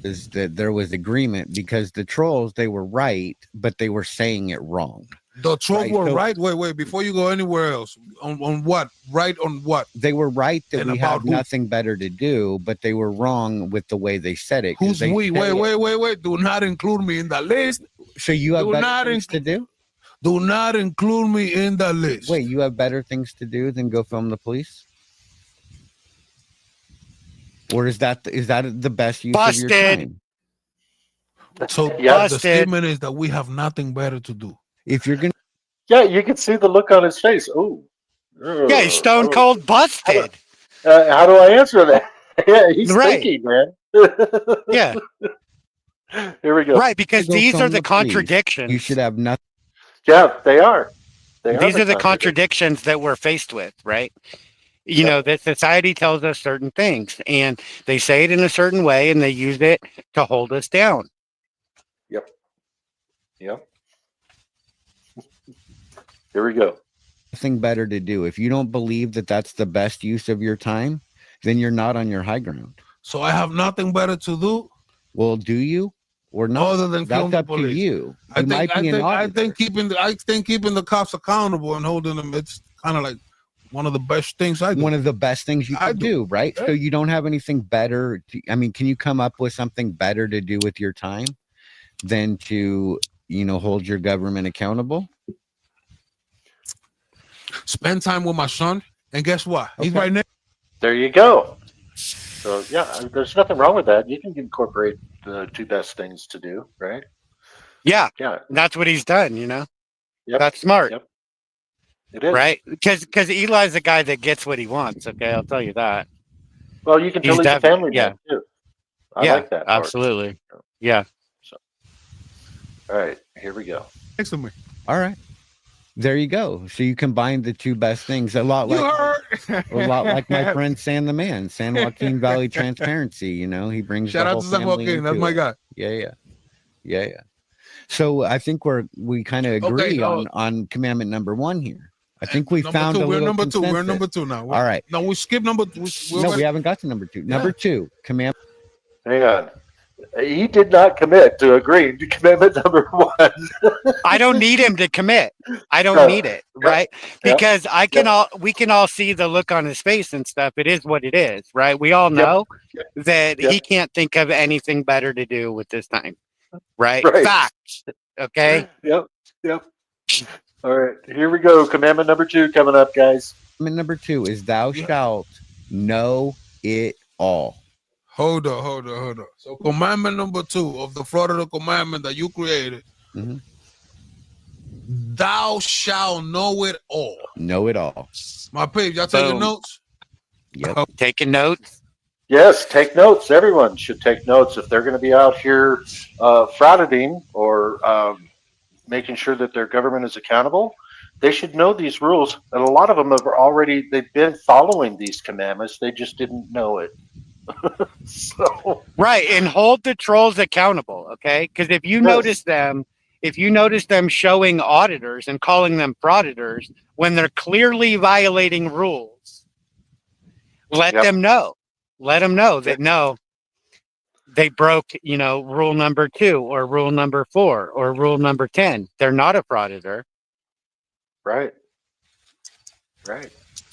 is that there was agreement because the trolls, they were right, but they were saying it wrong. The trolls Right, were so- right. Wait, before you go anywhere else, on what? Right on what? They were right that And we about have who? nothing better to do, but they were wrong with the way they said it. 'cause Who's they we? said- Wait. Do not include me in the list. So you have Do better not things to do? Do not include me in the list. Wait, you have better things to do than go film the police? Or is that the best use of your Busted. time? So Yeah. the Busted. statement is that we have nothing better to do. If you're gonna Yeah, you can see the look on his face. Oh, Yeah, he's stone cold busted. How do I answer that? Yeah, he's Right. thinking, man. Yeah, Here we go. right. Because go these are film the police, contradictions. you should have nothing. Yeah, they are. These are the contradictions that we're faced with, right? You know, that society tells us certain things and they say it in a certain way and they use it to hold us down. Yep. Here we go. Nothing better to do. If you don't believe that that's the best use of your time, then you're not on your high ground. So I have nothing better to do Well, do you or not? other than film That's the up to police. you. I You might be an I auditor. think keeping the cops accountable and holding them, it's kind of like one of the best things I do. One of the best things you I can do, right? Yeah. So you don't have anything better. Can you come up with something better to do with your time than to, hold your government accountable? Spend time with my son, and guess what? He's Okay. right next. There you go. So yeah, there's nothing wrong with that. You can incorporate the two best things to do, right? Yeah, Yeah, that's what he's done, Yep. That's smart, Yep. It is. right? Because Eli's the guy that gets what he wants, okay? I'll tell you that. Well, you can tell he's a family man too. I like that part. absolutely. Yeah. All right, here we go. Next to me. All right. There you go. So you combine the two best things. A lot You like heard. a lot like my friend San the Man, San Joaquin Valley Transparency. He brings Shout the out whole to San family Joaquin. That's into my it. guy. Yeah. So I think we kind of agree Okay, on commandment number 1 here. I think we Number found two. a We're little number two. We're consensus. number two now. All right. No, we skip number. No, we haven't got to number 2. Number 2, commandment. Hang on. He did not commit to agreeing to commitment number 1. I don't need him to commit. I don't need it, right? Because we can all see the look on his face and stuff. It is what it is, right? We all know that he can't think of anything better to do with this time, right? Right. Facts. Okay. Yep. All right, here we go. Commandment number 2 coming up, guys. Commandment number 2 is thou shalt know it all. Hold on. So commandment number 2 of the Frauditor Commandment that you created. Mhm. Thou shalt know it all. Know it all. My page, y'all taking Boom. notes? Yep. Taking notes. Yes, take notes. Everyone should take notes if they're going to be out here frauditing or making sure that their government is accountable. They should know these rules, and a lot of them they've been following these commandments. They just didn't know it. So Right. And hold the trolls accountable. Okay. Because if you notice them showing auditors and calling them frauditors when they're clearly violating rules, let them know. Let them know that no, they broke, rule number 2 or rule number 4 or rule number 10. They're not a frauditor. right.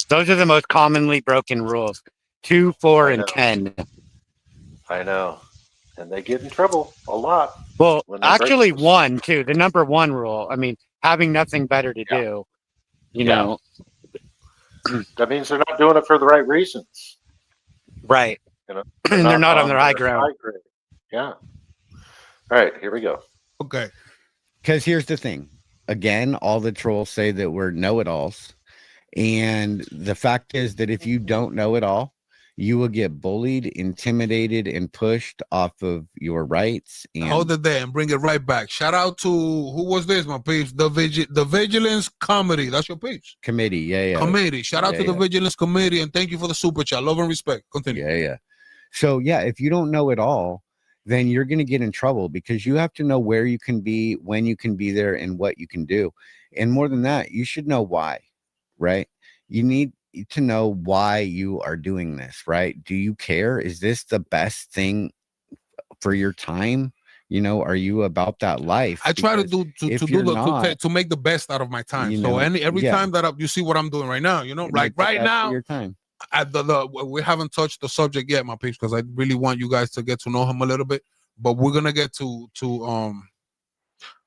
Those are the most commonly broken rules. 2, 4, I and know. 10. I know, and they get in trouble a lot. Well, When they break actually those. 1, too. The number 1 rule. I mean, having nothing better to do, you Yeah. know. That means they're not doing it for the right reasons. Right. You know, And they're not on their high ground. Yeah. All right, here we go. Okay. Because here's the thing. Again, all the trolls say that we're know-it-alls. And the fact is that if you don't know it all, you will get bullied, intimidated, and pushed off of your rights. And Hold it there and bring it right back. Shout out to who was this, my peeps? The Vigilance Committee. That's your peeps. committee. Yeah. Committee. Shout out to the Vigilance Committee and thank you for the super chat. Love and respect. Continue. Yeah. So if you don't know it all, then you're going to get in trouble because you have to know where you can be, when you can be there, and what you can do. And more than that, you should know why, right? You need to know why you are doing this, right? Do you care? Is this the best thing for your time? You know, are you about that life? I try to Because do if to you're do not, to make the best out of my time. you So know, every yeah. time that you see what I'm doing right now, you know, you like make the right best of now, your time. we haven't touched the subject yet, my peeps, because I really want you guys to get to know him a little bit. But we're gonna get to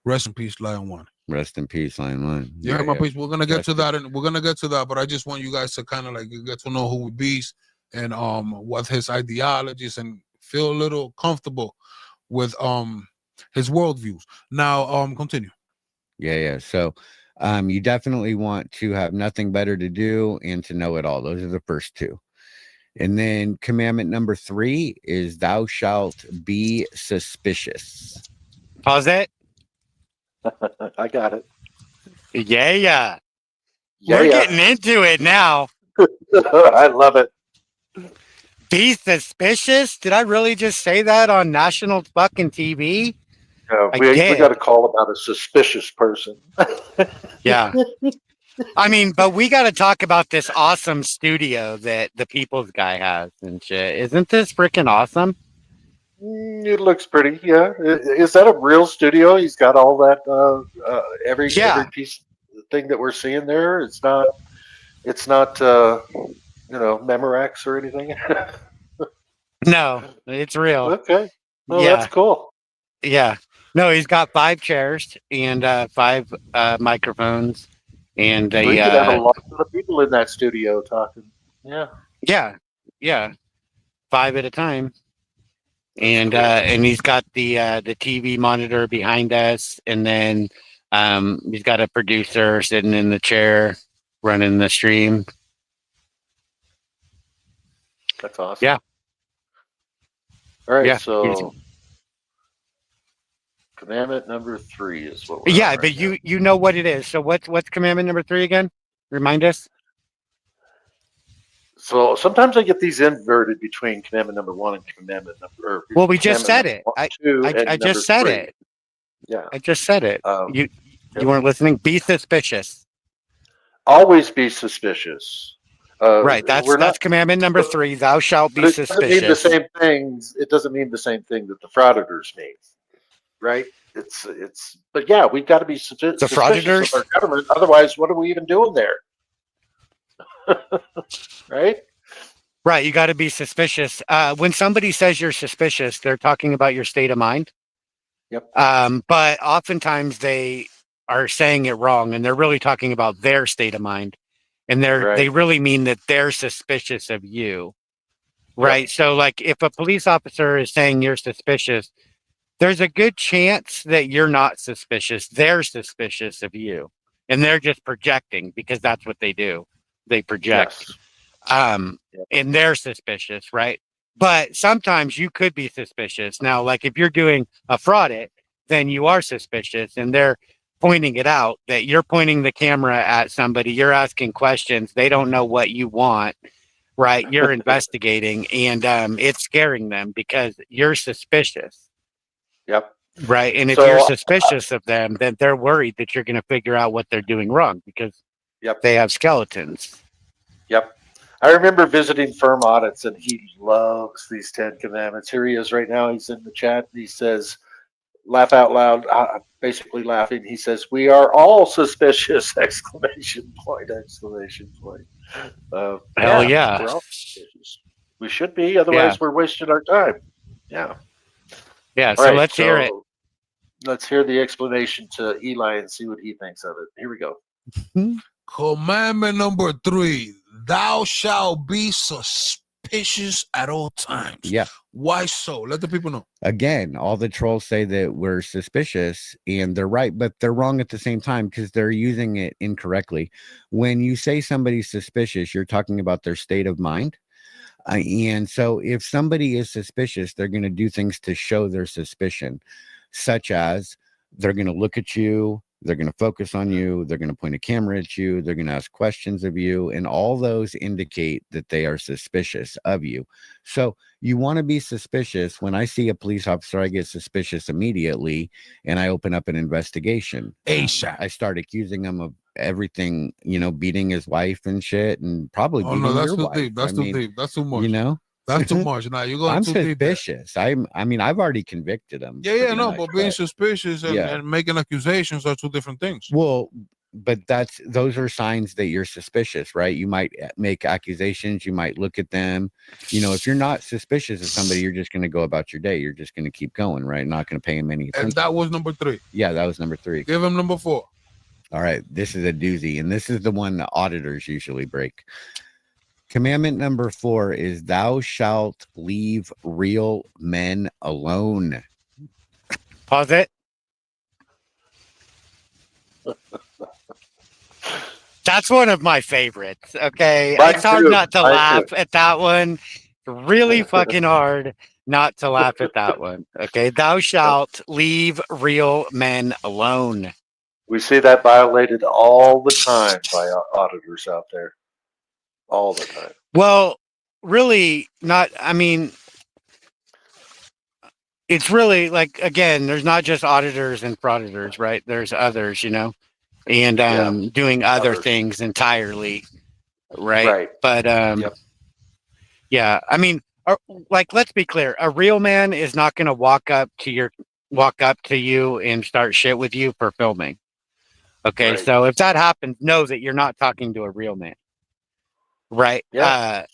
rest in peace, Lion One. Rest in peace, Lion One. Yeah, my peeps. We're gonna get to Justice. that, and we're gonna get to that. But I just want you guys to kind of like get to know who he bees and what his ideologies, and feel a little comfortable with his worldviews. Now, continue. Yeah. So, you definitely want to have nothing better to do and to know it all. Those are the first two. And then commandment number 3 is thou shalt be suspicious. Pause it. I got it. Yeah. Yeah, We're yeah. getting into it now. I love it. Be suspicious? Did I really just say that on national fucking TV? I We did. got a call about a suspicious person. Yeah. I mean, but we got to talk about this awesome studio that the People's guy has and shit. Isn't this freaking awesome? It looks pretty. Yeah. Is that a real studio? He's got all that every piece thing that we're seeing there. It's not Memorex or anything. No, it's real. Okay. Well, Yeah. that's cool. Yeah. No, he's got 5 chairs and 5 microphones and We could have a lot of people in that studio talking. Yeah. Yeah. 5 at a time. And he's got the TV monitor behind us, and then he's got a producer sitting in the chair running the stream. That's awesome. Yeah. All right. Yeah. So commandment number 3 is what we're Yeah, on but right now. you know what it is. So what's commandment number 3 again? Remind us. So sometimes I get these inverted between commandment number 1 and commandment number. Well, we just said commandment it. number 2 and I just said number 3. it. Yeah. I just said it. You Yep. weren't listening. Be suspicious. Always be suspicious. Right. That's commandment number 3. Thou shalt be But it doesn't mean the suspicious. same things. It doesn't mean the same thing that the frauditors mean, right? But yeah, we've got to be suspicious frauditors? of our government. Otherwise, what are we even doing there? Right? Right. You got to be suspicious. When somebody says you're suspicious, they're talking about your state of mind. Yep. But oftentimes they are saying it wrong, and they're really talking about their state of mind, and they really mean that they're suspicious of you. Right. Yep. So, like, if a police officer is saying you're suspicious, there's a good chance that you're not suspicious. They're suspicious of you, and they're just projecting, because that's what they do. They project. Yes. And they're suspicious, right? But sometimes you could be suspicious. Now, like if you're doing a fraud, then you are suspicious, and they're pointing it out that you're pointing the camera at somebody, you're asking questions, they don't know what you want, right? You're investigating, and it's scaring them because you're suspicious. Yep. Right. And if you're suspicious of them, then they're worried that you're going to figure out what they're doing wrong, because they have skeletons. Yep. I remember visiting firm audits, and he loves these 10 commandments. Here he is right now. He's in the chat. He says, laugh out loud, basically laughing. He says, we are all suspicious, exclamation point. Hell yeah. We're all suspicious. We should be, otherwise we're wasting our time. Yeah. Yeah, so let's hear it. Let's hear the explanation to Eli and see what he thinks of it. Here we go. Commandment number 3, thou shalt be suspicious at all times. Yeah. Why so? Let the people know. Again, all the trolls say that we're suspicious, and they're right, but they're wrong at the same time because they're using it incorrectly. When you say somebody's suspicious, you're talking about their state of mind. And so if somebody is suspicious, they're going to do things to show their suspicion, such as they're going to look at you, they're going to focus on you, they're going to point a camera at you, they're going to ask questions of you, and all those indicate that they are suspicious of you. So you want to be suspicious. When I see a police officer, I get suspicious immediately, and I open up an investigation. ASAP. I start accusing him of everything, beating his wife and shit, and probably beating that's your too wife. deep. That's too deep. That's too much. That's too much. Now you're going I'm too deep there. suspicious. I mean, I've already convicted them. Yeah, pretty no, much, but being suspicious and, yeah. and making accusations are two different things. Well, but those are signs that you're suspicious, right? You might make accusations. You might look at them. You know, if you're not suspicious of somebody, you're just going to go about your day. You're just going to keep going, right? Not going to pay them any attention. And that was number 3. Yeah, that was number 3. Give him number 4. All right, this is a doozy, and this is the one the auditors usually break. Commandment number 4 is thou shalt leave real men alone. Pause it. That's one of my favorites. Okay. Mine It's hard too. not to Mine laugh too. at that one. Really fucking hard not to laugh at that one. Okay. Thou shalt leave real men alone. We see that violated all the time by auditors out there. All the time. Well, really not. I mean, it's really like, again, there's not just auditors and frauditors, right? There's others, you know, and doing other Others. things entirely. Right. Right. But, Yep. yeah, I mean, like, let's be clear. A real man is not going to walk up to you and start shit with you for filming. Okay. Right. So if that happens, know that you're not talking to a real man. Right. Yeah.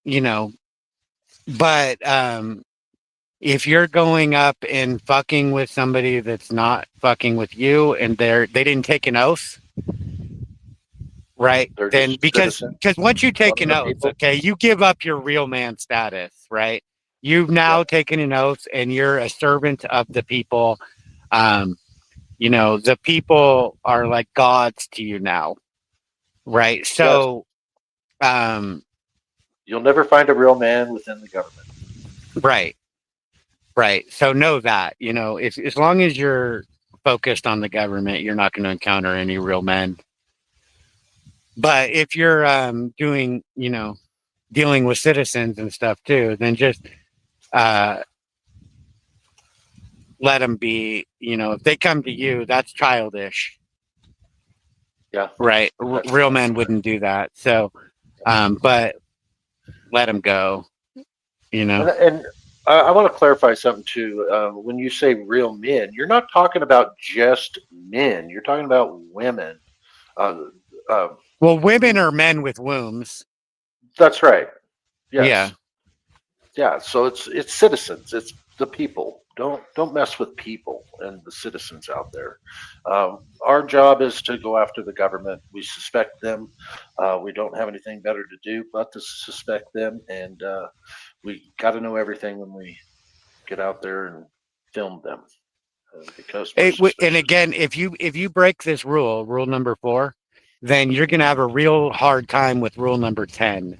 You know, but, if you're going up and fucking with somebody that's not fucking with you and they didn't take an oath, right? They're Then just because citizens. once you take an One of the oath, people. okay, you give up your real man status, right? You've now taken an oath and you're a servant of the people. You know, the people are like gods to you now, right? So, You'll never find a real man within the government. right. Right. So know that, you know, if as long as you're focused on the government, you're not going to encounter any real men. But if you're doing, you know, dealing with citizens and stuff too, then just let them be, you know, if they come to you, that's childish. Yeah. Right. That's Real men wouldn't do that. So, but let them go, you know. And I want to clarify something too. When you say real men, you're not talking about just men. You're talking about women. Well, women are men with wombs. That's right. Yes. Yeah. Yeah. So it's citizens. It's the people. Don't mess with people and the citizens out there. Our job is to go after the government. We suspect them. We don't have anything better to do but to suspect them, and we got to know everything when we get out there and film them. Because we're And suspicious. again, if you break this rule number 4, then you're going to have a real hard time with rule number 10.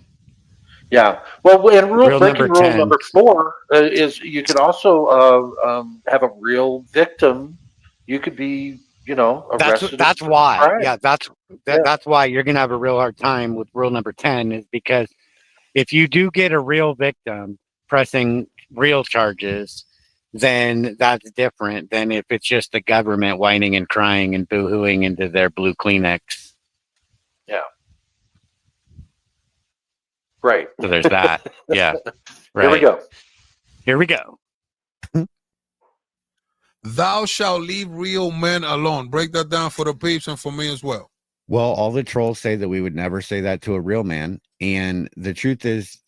Yeah. Well, and Rule breaking number rule 10. number 4 is you could also have a real victim. You could be, you know, arrested. That's why. Right. Yeah, that's why you're going to have a real hard time with rule number 10, is because if you do get a real victim pressing real charges, then that's different than if it's just the government whining and crying and boo-hooing into their blue Kleenex. Yeah. Right. So there's that. Yeah. Right. Here we go. Here we go. Thou shalt leave real men alone. Break that down for the peeps and for me as well. Well, all the trolls say that we would never say that to a real man. And the truth is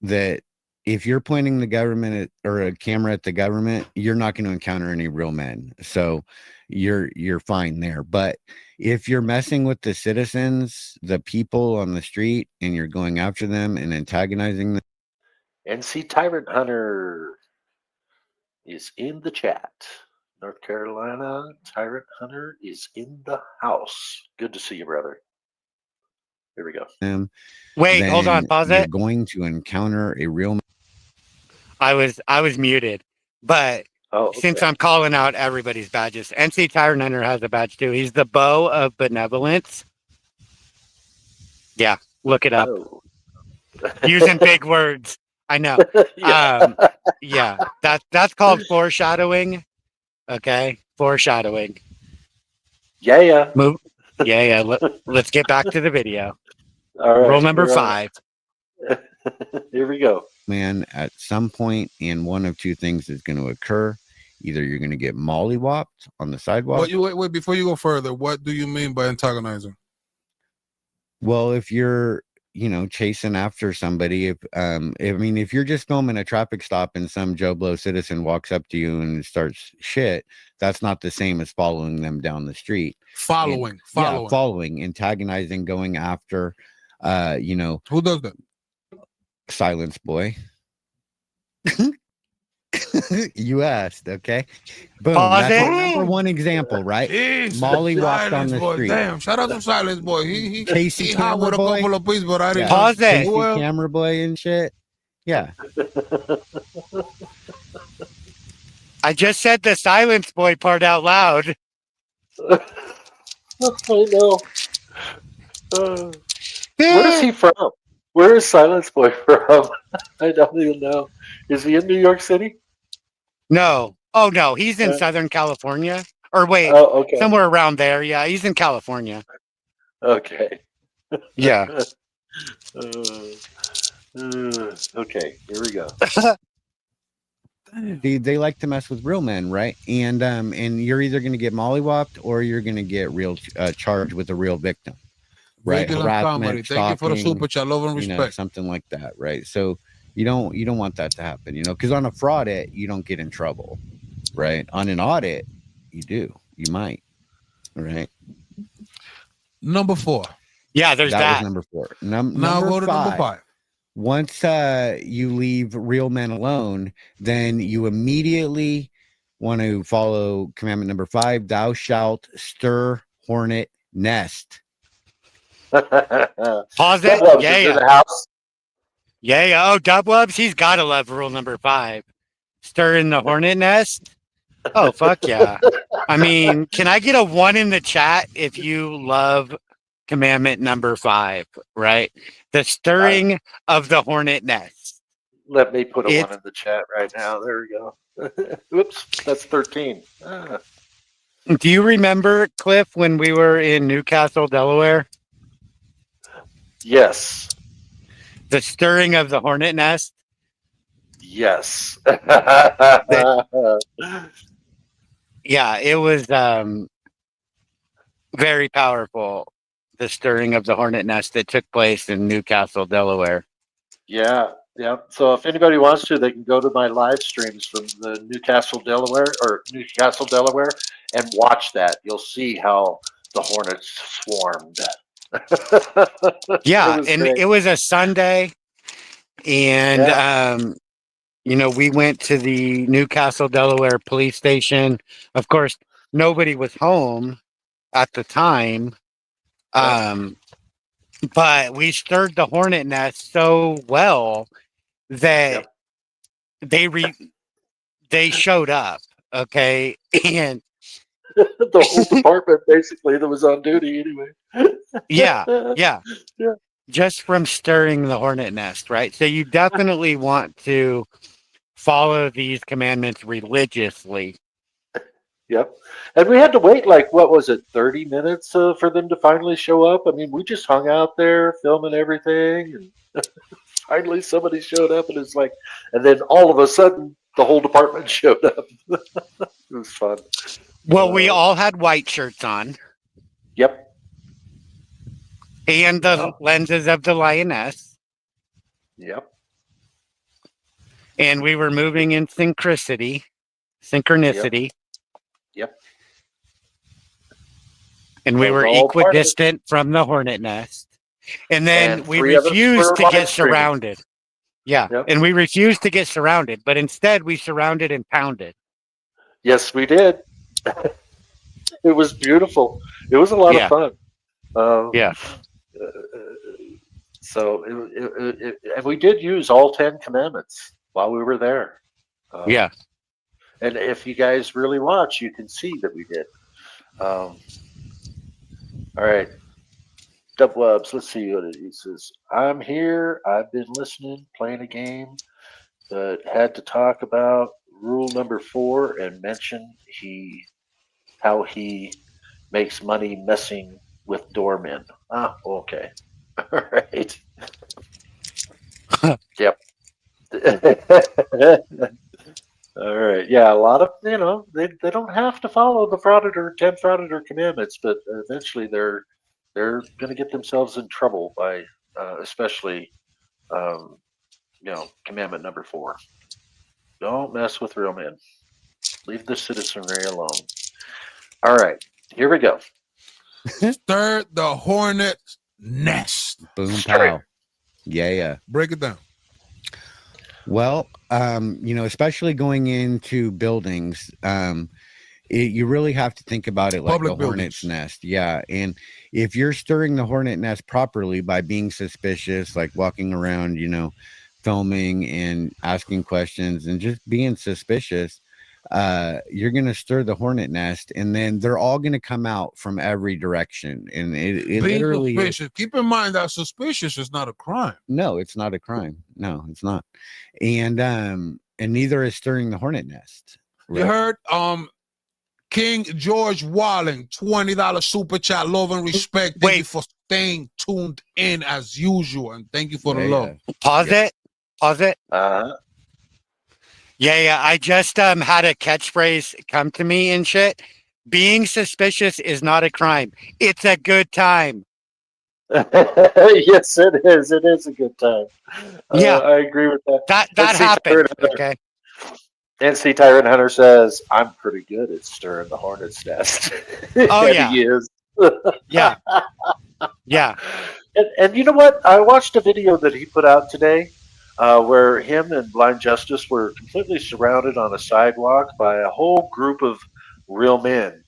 that if you're pointing the government or a camera at the government, you're not going to encounter any real men. So you're fine there. But if you're messing with the citizens, the people on the street, and you're going after them and antagonizing them. NC Tyrant Hunter is in the chat. North Carolina Tyrant Hunter is in the house. Good to see you, brother. Here we go. Wait, hold on, pause you're it. going to encounter a real man. I was muted, but Oh, okay. since I'm calling out everybody's badges, NC Tyrant Hunter has a badge too. He's the bow of benevolence. Yeah, look it up. Oh. Using big words. I know. Yeah. Yeah, that's called foreshadowing. Okay, foreshadowing. Yeah. Move. Yeah. Let's get back to the video. All right. Rule number we're on 5. Here we go. Man, at some point, and one of two things is going to occur. Either you're going to get mollywopped on the sidewalk. Wait, before you go further, what do you mean by antagonizing? Well, if you're, chasing after somebody, if you're just filming a traffic stop and some Joe Blow citizen walks up to you and starts shit, that's not the same as following them down the street. Following. Yeah, following, antagonizing, going after, Who does that? Silence boy. You asked, okay? Boom. Pause That's it. the number one example, right? Jeez, Molly walked Silence on the boy. street. Damn, shout out to Silence Boy. He Casey hot with a Camera Boy. couple of pieces, but I didn't. Pause it. Casey Camera Boy and shit. Yeah. I just said the silence boy part out loud. I know. Where is he from? Where is Silence Boy from? I don't even know. Is he in New York City? No. Oh, no. He's in Southern California. Or wait, Oh, okay. somewhere around there. Yeah, he's in California. Okay. Yeah. Okay, here we go. They like to mess with real men, right? And you're either going to get mollywopped or you're going to get real charged with a real victim, right? Regular comedy. Thank you for the super chat. Love and respect. Something like that, right? So you don't want that to happen, because on a fraud it, you don't get in trouble, right? On an audit, you do. You might, right? Number 4. Yeah, there's that. Was number 4. Now number go to number 5. Once you leave real men alone, then you immediately want to follow commandment number 5. Thou shalt stir hornet nest. Pause it. Yeah. Yeah. Oh, Dubwubs, he's got to love rule number 5. Stir in the hornet nest. Oh, fuck yeah. I mean, can I get a 1 in the chat if you love commandment number 5, right? The stirring of the hornet nest. Let me put a 1 in the chat right now. There we go. Oops, that's 13. Do you remember, Cliff, when we were in Newcastle, Delaware? Yes. The stirring of the hornet nest? Yes. Yeah, it was very powerful. The stirring of the hornet nest that took place in Newcastle, Delaware. Yeah. So if anybody wants to, they can go to my live streams from the Newcastle, Delaware, and watch that. You'll see how the hornets swarmed. Yeah, it was a Sunday, and we went to the Newcastle, Delaware police station. Of course, nobody was home at the time. But we stirred the hornet nest so well that they showed up. Okay. And the whole department basically that was on duty anyway. Yeah. Just from stirring the hornet nest, right? So you definitely want to follow these commandments religiously. Yep. And we had to wait 30 minutes for them to finally show up. I mean, we just hung out there filming everything, and finally somebody showed up, and it's and then all of a sudden the whole department showed up. It was fun. Well, we all had white shirts on. Yep. And the lenses of the lioness. Yep. And we were moving in synchronicity. Yep. And we were equidistant from the hornet nest. And then we refused to get surrounded. Yeah. Yep. And we refused to get surrounded, but instead we surrounded and pounded. Yes, we did. It was beautiful. It was a lot of fun. So and we did use all 10 commandments while we were there. And if you guys really watch, you can see that we did. All right. Dubwubs, let's see what he says. I'm here. I've been listening, playing a game, but had to talk about rule number 4 and mention how he makes money messing with doormen. Okay. All right. Yep. All right. Yeah, a lot of they don't have to follow the Frauditor Commandments, but eventually they're going to get themselves in trouble by especially um, commandment number 4. Don't mess with real men. Leave the citizenry alone. All right, here we go. Stir the hornet's nest. Boom, Stir it. pow. Yeah. Break it down. Well, especially going into buildings, you really have to think about it like Public a hornet's buildings. nest. Yeah. And if you're stirring the hornet nest properly by being suspicious, like walking around, filming and asking questions and just being suspicious, you're going to stir the hornet nest, and then they're all going to come out from every direction. And it Being literally suspicious. Keep in mind that suspicious is not a crime. no, it's not a crime. No, it's not. And neither is stirring the hornet nest. You heard King George Walling, $20 super chat. Love and respect. Thank you for staying tuned in as usual, and thank you for the love. Pause it. Yeah. I just had a catchphrase come to me and shit. Being suspicious is not a crime. It's a good time. Yes, it is. It is a good time. Yeah. I agree with that. That happened. Okay. NC Tyrant Hunter says, I'm pretty good at stirring the hornet's nest. Oh, And yeah. he is. Yeah. Yeah. And you know what? I watched a video that he put out today where him and Blind Justice were completely surrounded on a sidewalk by a whole group of real men.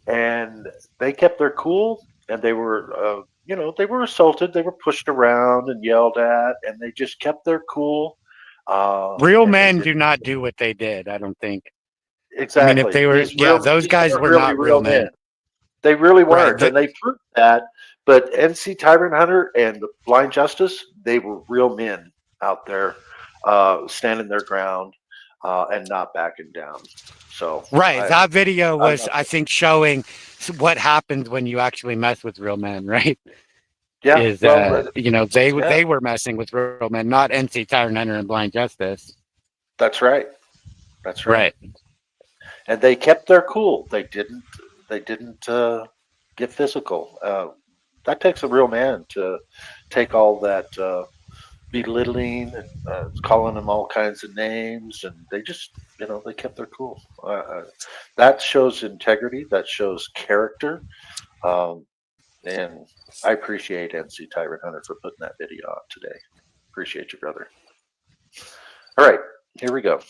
And they kept their cool, and they were, they were assaulted. They were pushed around and yelled at, and they just kept their cool. Real men do not do what they did, I don't think. Exactly. I mean, if they were, those guys were not real men. They really weren't, Right. and they proved that. But NC Tyrant Hunter and Blind Justice, they were real men out there, standing their ground and not backing down. So right, that video was, I think, showing what happens when you actually mess with real men. Right? Yeah, Is they were messing with real men, not NC Tyrant Hunter and Blind Justice. That's right. That's right. Right. And they kept their cool. They didn't get physical. That takes a real man to take all that belittling and calling them all kinds of names, and they just they kept their cool. That shows integrity. That shows character. And I appreciate NC Tyrant Hunter for putting that video out today. Appreciate you, brother. All right, here we go.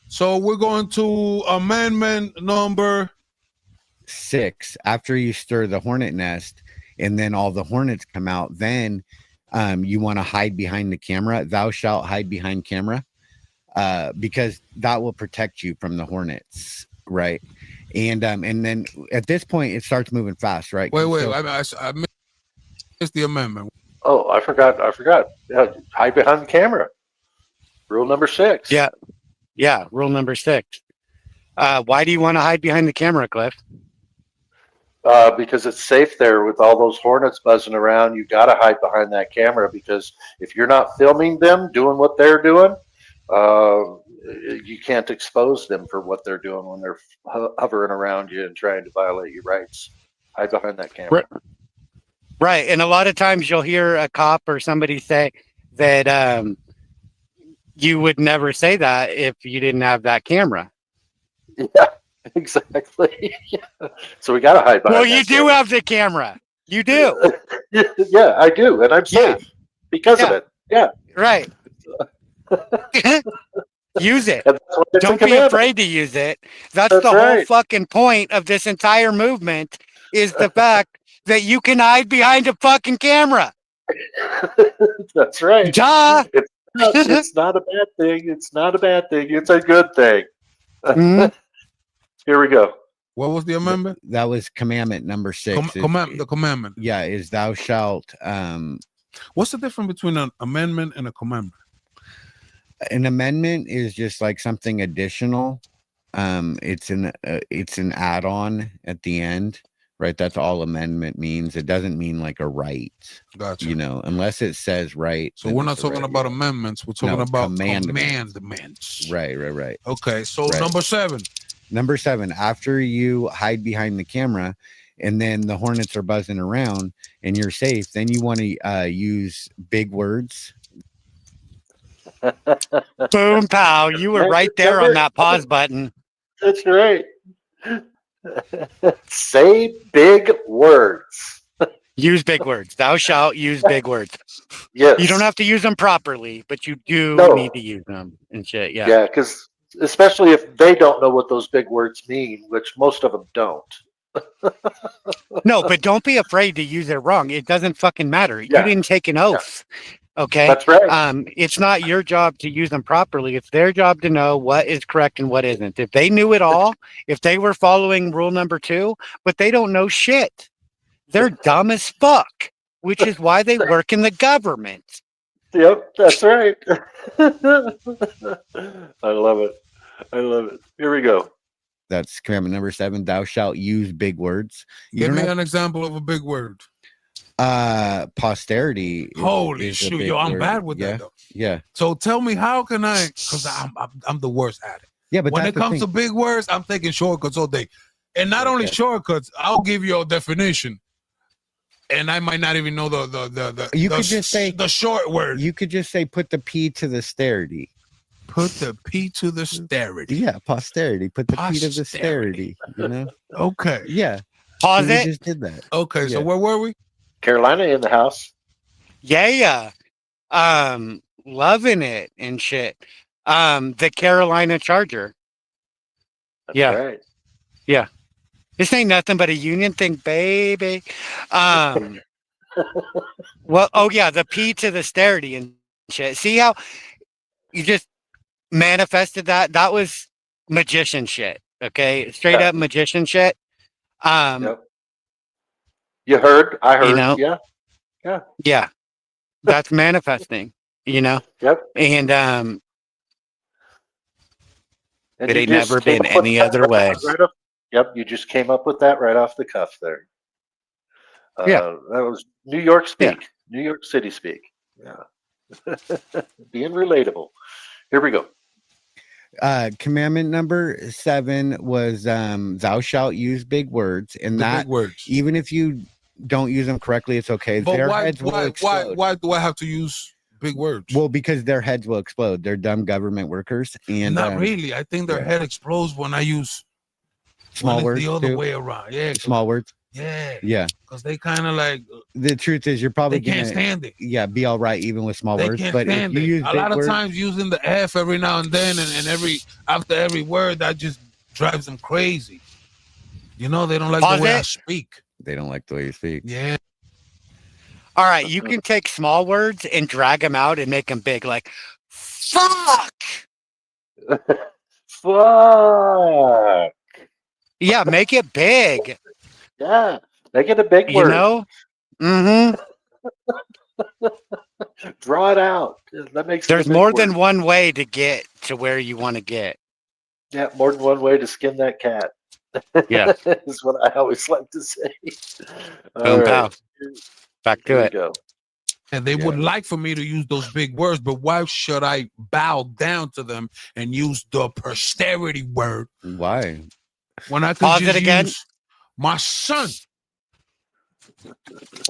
So we're going to amendment number 6. After you stir the hornet nest and then all the hornets come out, then you want to hide behind the camera. Thou shalt hide behind camera, because that will protect you from the hornets, right? And then at this point it starts moving fast, right? Wait, I missed the amendment. Oh, I forgot. Hide behind the camera. Rule number 6. Yeah. Rule number 6. Why do you want to hide behind the camera, Cliff? Because it's safe there with all those hornets buzzing around. You got to hide behind that camera, because if you're not filming them doing what they're doing, you can't expose them for what they're doing when they're hovering around you and trying to violate your rights. Hide behind that camera. Right. And a lot of times you'll hear a cop or somebody say that you would never say that if you didn't have that camera. Yeah, exactly. Yeah. So we got to hide behind. Well, you do have the camera. You do. Yeah, I do. And I'm safe because of it. Yeah. Right. Use it. Don't be afraid to use it. That's the whole fucking point of this entire movement, is the fact that you can hide behind a fucking camera. That's right. Duh. It's not a bad thing. It's not a bad thing. It's a good thing. Mhm. Here we go. What was the amendment? That was commandment number 6. The commandment. Yeah, is thou shalt. What's the difference between an amendment and a commandment? An amendment is just like something additional. It's an add-on at the end. right? That's all amendment means. It doesn't mean like a right, Gotcha. you know, unless it says right. So then we're not it's a talking right, about yeah. amendments. We're talking No, about commandments. commandments. Right. Okay. So Right. number 7. Number 7, after you hide behind the camera and then the hornets are buzzing around and you're safe, then you want to use big words. Boom, pow. You were right there on that pause button. That's right. Say big words. Use big words. Thou shalt use big words. Yes. You don't have to use them properly, but you do No. need to use them and shit. Yeah. Yeah, because especially if they don't know what those big words mean, which most of them don't. No, but don't be afraid to use it wrong. It doesn't fucking matter. Yeah. You didn't take an oath. Okay. That's right. It's not your job to use them properly. It's their job to know what is correct and what isn't. If they knew it all, if they were following rule number 2, but they don't know shit, they're dumb as fuck, which is why they work in the government. Yep, that's right. I love it. I love it. Here we go. That's commandment number 7. Thou shalt use big words. You Give don't me have- an example of a big word. Posterity. Holy is a shoot, big yo, I'm word. bad with Yeah, that though. yeah, So tell me, how can I? Because I'm the worst at it. yeah. But When that's it comes to big words, I'm taking shortcuts all day, and not only Okay. shortcuts, I'll give you a definition, and I might not even know the You the could just say- the short word. you could just say put the P to the sterity. Put the P to the sterity. Yeah, posterity. Put the P to the Posterity. sterity. You know. Okay. Yeah. Pause we it. just did that. Okay. So Yeah. where were we? Carolina in the house. Yeah. Loving it and shit. The Carolina Charger. That's Yeah. right. This ain't nothing but a union thing, baby. Well, oh yeah, the P to the sterity and shit. See how you just manifested that? That was magician shit. Okay, straight Yeah. up magician shit. Yep. You heard? I heard. You know? Yeah. Yeah, that's manifesting. You know, Yep. and And it you ain't just never came been up with any that other way. right off- Yep. You just came up with that right off the cuff there. Yeah. That was New York Yeah. speak. New York City speak. Yeah. Being relatable. Here we go. Commandment number 7 was thou shalt use big words, and The that big words. even if you don't use them correctly, it's okay. But Their why heads will explode. do I have to use big words? Well, because their heads will explode. They're dumb government workers, and Not really. I think their yeah. head explodes when I use small when it's words the other too. way around. Yeah. Small words. Yeah. Yeah. Because they kind of like The truth is, you're probably they can't gonna stand it. be all right even with small They words. can't But if stand you it. use A big lot of words, times using the F every now and then, and after every word, that just drives them crazy. You know, they don't like Pause the way I it. speak. they don't like the way you speak. Yeah. All right, you can take small words and drag them out and make them big, like fuck. Fuck. Yeah, make it big. Yeah. Make it a big You word. know. Mm-hmm. Draw it out. That makes it a There's big more word. than one way to get to where you want to get. Yeah, more than one way to skin that cat. Yeah. Is what I always like to say. All Boom, right. pow. Back to Here we it. go. And they would like for me to use those big words, but why should I bow down to them and use the posterity word Why? when I could Pause it just again. use my son?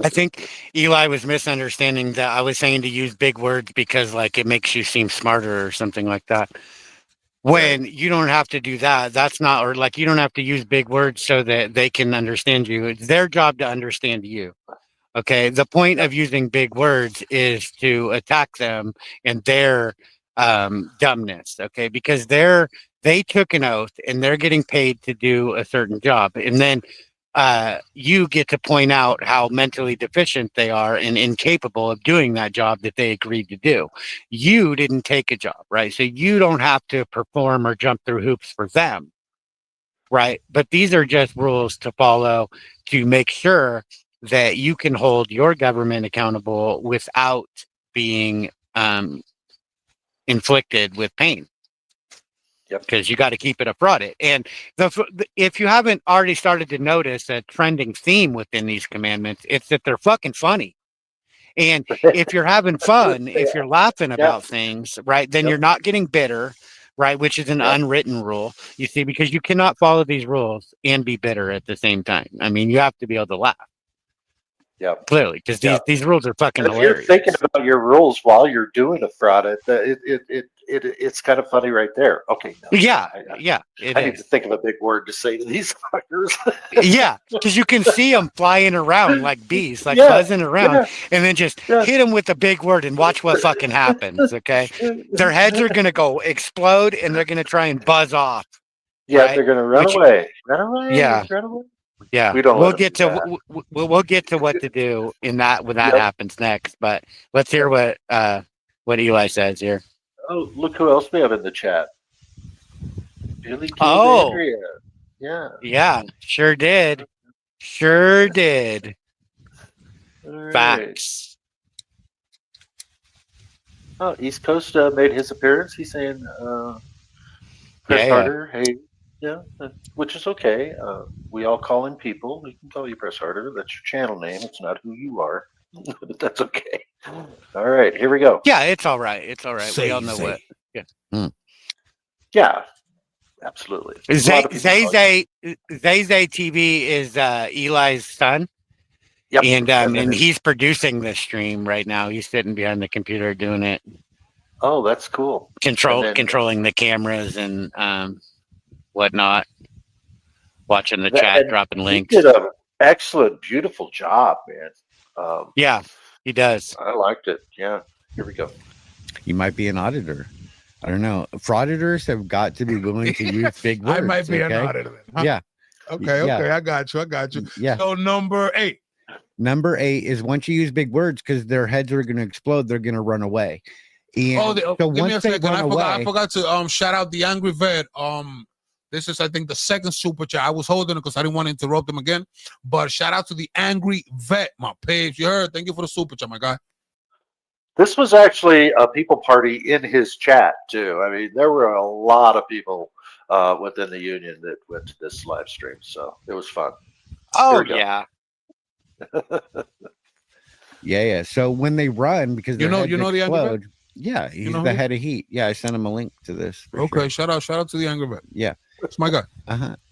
I think Eli was misunderstanding that I was saying to use big words because like it makes you seem smarter or something like that. When you don't have to do that, that's not, or like you don't have to use big words so that they can understand you. It's their job to understand you. Okay. The point of using big words is to attack them and their dumbness. Okay. Because they took an oath and they're getting paid to do a certain job. And then you get to point out how mentally deficient they are and incapable of doing that job that they agreed to do. You didn't take a job, right? So you don't have to perform or jump through hoops for them, right? But these are just rules to follow to make sure that you can hold your government accountable without being inflicted with pain. because you got to keep it a fraudit. And if you haven't already started to notice a trending theme within these commandments, it's that they're fucking funny. And if you're having fun, if you're laughing about things, right, then you're not getting bitter, right, which is an unwritten rule, you see, because you cannot follow these rules and be bitter at the same time. I mean, you have to be able to laugh. Yeah, clearly, because these rules are fucking if hilarious. you're thinking about your rules while you're doing a fraud, it's kind of funny right there. Okay. No, I need to think of a big word to say to these fuckers. Yeah, because you can see them flying around like bees, like buzzing around, and then just hit them with a big word and watch what fucking happens. Okay, their heads are gonna go explode, and they're gonna try and buzz off. Yeah, right? they're gonna run away. Run away. Yeah. Run away. Yeah, We don't we'll let 'em get do to we'll get to what to do in that when that Yep. happens next. But let's hear what Eli says here. Oh, look who else we have in the chat. Billy Kid Oh. Andrea. Yeah. Yeah, sure did. Sure did. All right. Facts. Oh, East Coast made his appearance. He's saying, Chris Yeah. Harder, hey, which is okay. We all call him people. We can call you Press Harder. That's your channel name. It's not who you are, but that's okay. All right, here we go. Yeah, it's all right. It's all right. We all know what. Yeah, absolutely. Zay TV is Eli's son. Yep. And he's producing this stream right now. He's sitting behind the computer doing it. Oh, that's cool. Controlling the cameras and whatnot. Watching the chat, dropping links. He did an excellent, beautiful job, man. Yeah, he does. I liked it. Yeah. Here we go. You might be an auditor. I don't know. Frauditors have got to be willing to use big words. I might be okay? an auditor. Huh? Yeah. Okay. Yeah. I got you. Yeah. So number 8. Number 8 is once you use big words, because their heads are going to explode, they're going to run away. And so give me a second. I forgot to shout out the Angry Vet. This is, I think, the second super chat. I was holding it because I didn't want to interrupt him again. But shout out to the Angry Vet, my page. You heard? Thank you for the super chat, my guy. This was actually a people party in his chat too. I mean, there were a lot of people within the union that went to this live stream, so it was fun. Oh yeah. Yeah. So when they run, because you know the Angry yeah, he's the head of heat. Yeah, I sent him a link to this. Okay, sure. shout out to the Angry Vet. Yeah, that's my guy.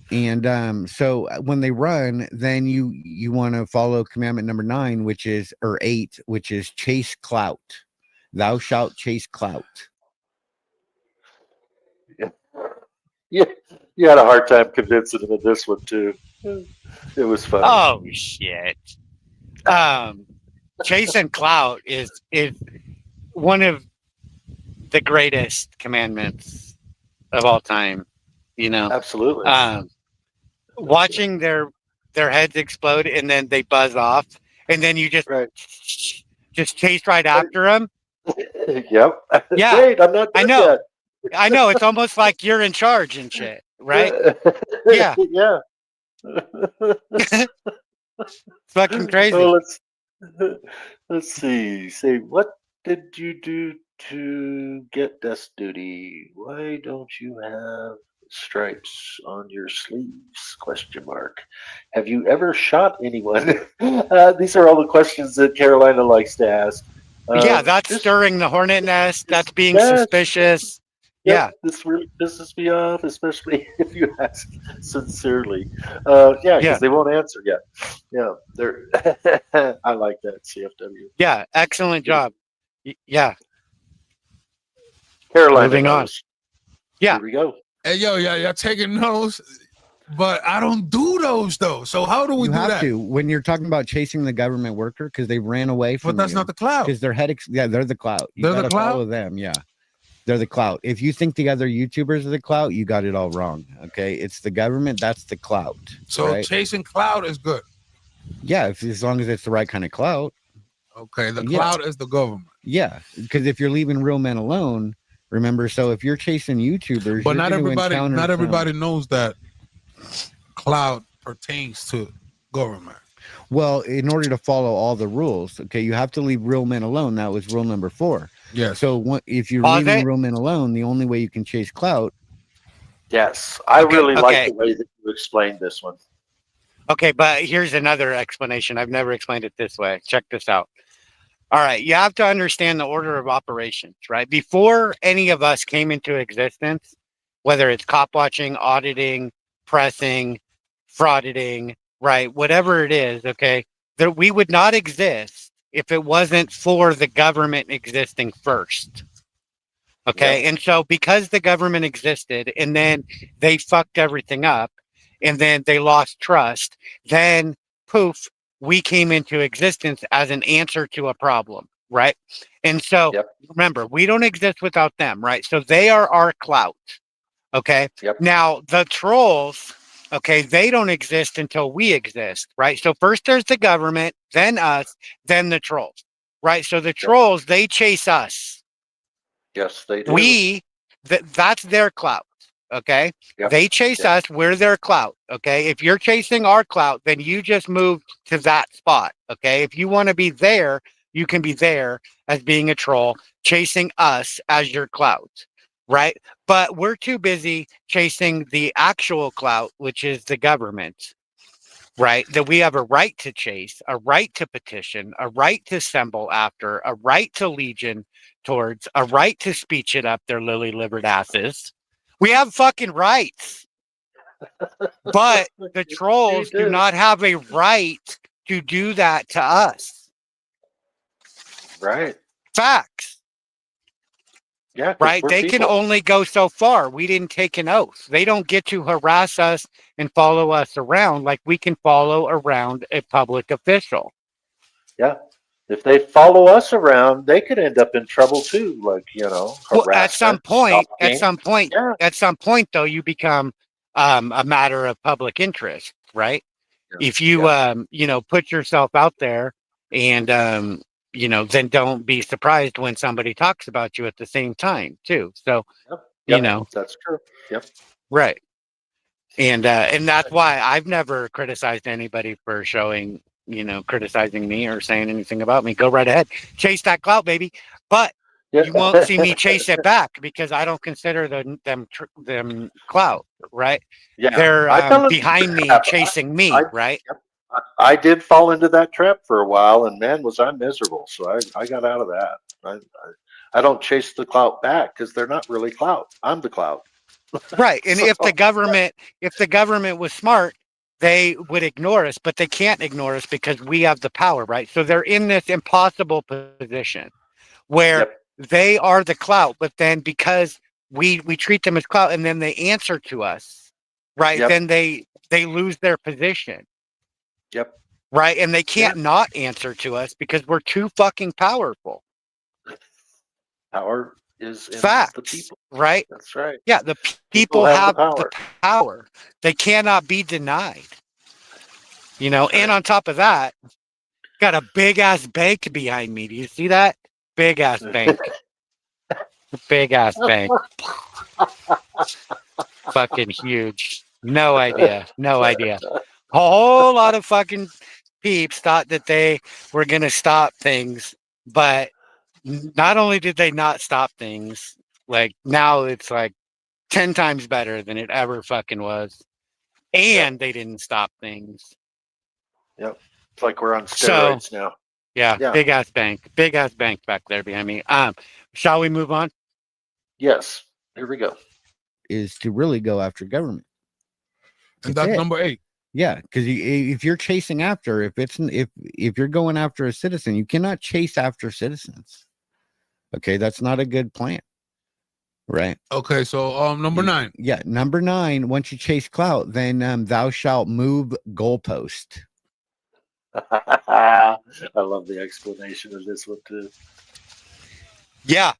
And so when they run, then you want to follow commandment number 9, which is 8, which is chase clout. Thou shalt chase clout. Yeah, you had a hard time convincing him of this one too. It was fun. Oh shit. Chasing clout is one of the greatest commandments of all time. You know, absolutely. Watching their heads explode and then they buzz off, and then you just chase right after them. Yep. Yeah. Wait, I'm not. I know. Yet. I know. It's almost like you're in charge and shit, right? Yeah. Yeah. It's fucking crazy. So let's see. Say, what did you do to get desk duty? Why don't you have stripes on your sleeves? ? Have you ever shot anyone? These are all the questions that Carolina likes to ask. Yeah, that's stirring the hornet nest. That's being suspicious. Yeah, this really pisses me off, especially if you ask sincerely. Because they won't answer yet. Yeah, they're. I like that, CFW. Yeah, excellent job. Yeah. Carolina. Moving on. Yeah. Here we go. Hey, y'all taking those, but I don't do those though. So how do we do that? You have to when you're talking about chasing the government worker because they ran away from. But that's not the clout. Because their head. They're the clout. They're the clout. Follow them. Yeah. They're the clout. If you think the other YouTubers are the clout, you got it all wrong. Okay, it's the government. That's the clout. So right? Chasing clout is good. Yeah, as long as it's the right kind of clout. Okay, the clout is the government. Yeah, because if you're leaving real men alone, remember. So if you're chasing YouTubers, but not everybody knows that clout pertains to government. Well, in order to follow all the rules, okay, you have to leave real men alone. That was rule number 4. Yeah. So if you're leaving real men alone, the only way you can chase clout Yes, I Okay, really like okay. the way that you explained this one. Okay, but here's another explanation. I've never explained it this way. Check this out. All right, you have to understand the order of operations, right? Before any of us came into existence, whether it's cop watching, auditing, pressing, frauditing, right? Whatever it is, okay, that we would not exist if it wasn't for the government existing first. Okay. Yep. And so because the government existed and then they fucked everything up and then they lost trust, then poof, we came into existence as an answer to a problem. Right. And so Yep. remember, we don't exist without them. Right. So they are our clout. Okay. Yep. Now the trolls, okay, they don't exist until we exist. Right. So first there's the government, then us, then the trolls. Right. So the trolls, they chase us. Yes, they do. That's their clout. Okay. Yep. They chase Yep. us. We're their clout. Okay. If you're chasing our clout, then you just move to that spot. Okay. If you want to be there, you can be there as being a troll, chasing us as your clout. Right. But we're too busy chasing the actual clout, which is the government. Right. That we have a right to chase, a right to petition, a right to assemble after, a right to legion towards, a right to speech it up their lily livered asses. We have fucking rights. But the trolls do not have a right to do that to us. Right. Facts. Yeah. Right. They can only go so far. We didn't take an oath. They don't get to harass us and follow us around like we can follow around a public official. Yeah. If they follow us around, they could end up in trouble too. Like, Well, at some point, Yeah. at some point, though, you become a matter of public interest, right? Yeah. If you, put yourself out there and, then don't be surprised when somebody talks about you at the same time, too. So, Yep. That's true. Yep. right. And that's why I've never criticized anybody for criticizing me or saying anything about me. Go right ahead. Chase that clout, baby. But Yeah. you won't see me chase it back because I don't consider them clout, right? Yeah. They're behind me, chasing me, right? Yep. I did fall into that trap for a while, and man, was I miserable. So I got out of that. I don't chase the clout back because they're not really clout. I'm the clout. Right. And if the government was smart, they would ignore us, but they can't ignore us because we have the power, right? So they're in this impossible position where they are the clout, but then because we treat them as clout and then they answer to us, right? Then they lose their position. Yep. Right. And they can't not answer to us because we're too fucking powerful. Power is in Facts, the people. Right? That's right. Yeah, the people have the power. They cannot be denied. And on top of that, got a big ass bank behind me. Do you see that? Big ass bank. Big ass bank. Fucking huge. No idea. No idea. A whole lot of fucking peeps thought that they were going to stop things, but not only did they not stop things, like now it's like 10 times better than it ever fucking was. And they didn't stop things. Yep. It's like we're on steroids now. Yeah. Big ass bank back there behind me. Shall we move on? Yes. Here we go. Is to really go after government. And that's number 8. Yeah, because if you're chasing after, if you're going after a citizen, you cannot chase after citizens. Okay, that's not a good plan. Right. Okay, so number 9. Yeah, number 9. Once you chase clout, then thou shalt move goalpost. I love the explanation of this one too. Yeah,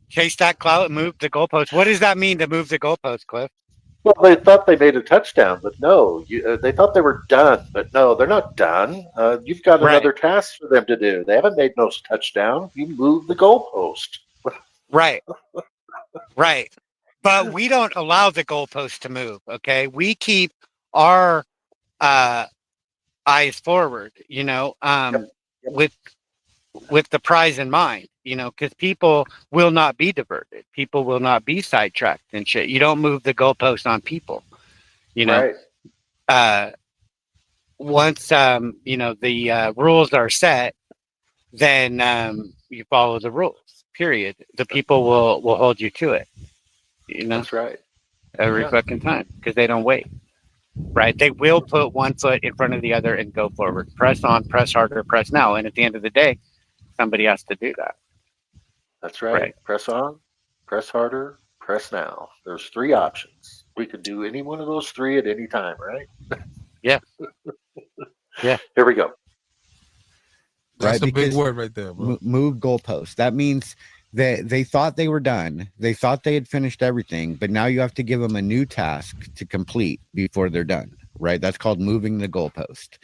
chase that clout and move the goalpost. What does that mean to move the goalpost, Cliff? Well, they thought they made a touchdown, but no. They thought they were done, but no, they're not done. You've got another task for them to do. They haven't made no touchdown. You move the goalpost. Right. Right. But we don't allow the goalpost to move. Okay. We keep our eyes forward, with with the prize in mind, because people will not be diverted. People will not be sidetracked and shit. You don't move the goalpost on people, Right. Once, the rules are set, then you follow the rules, period. The people will hold you to it, That's right. every Yeah. fucking time, because they don't wait. Right? They will put one foot in front of the other and go forward. Press on, press harder, press now. And at the end of the day, somebody has to do that. That's right. Right. Press on, press harder, press now. There's 3 options. We could do any one of those 3 at any time, right? Yeah. Yeah. Here we go. That's Right, a big because word right there, bro. Move goalposts. That means that they thought they were done. They thought they had finished everything, but now you have to give them a new task to complete before they're done. Right? That's called moving the goalpost.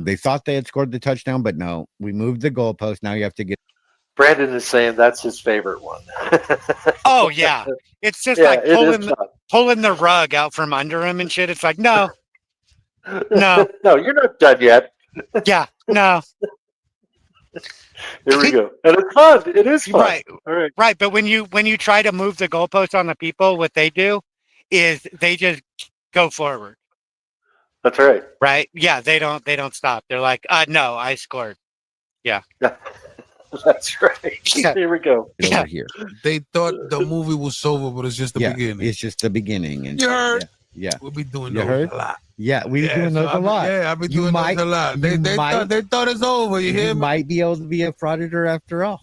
They thought they had scored the touchdown, but no, we moved the goalpost. Now you have to get. Brandon is saying that's his favorite one. Oh yeah. It's just Yeah, like it is fun. pulling the rug out from under him and shit. It's like, no. No. No, you're not done yet. Yeah. No. Here we go. And it's fun. It is fun. Right. All right. Right. But when you try to move the goalpost on the people, what they do is they just go forward. That's right. Right? Yeah, they don't stop. They're like, no, I scored. That's right. Yeah. Here we go. Get Yeah. over here. They thought the movie was over, but it's just the Yeah, beginning. it's just the beginning. And You heard? Yeah. We'll be doing You those heard? a lot. Yeah, we're doing so those a lot. I've been You doing might- those a lot. you They might- thought it's over. You hear You me? might be able to be a frauditor after all.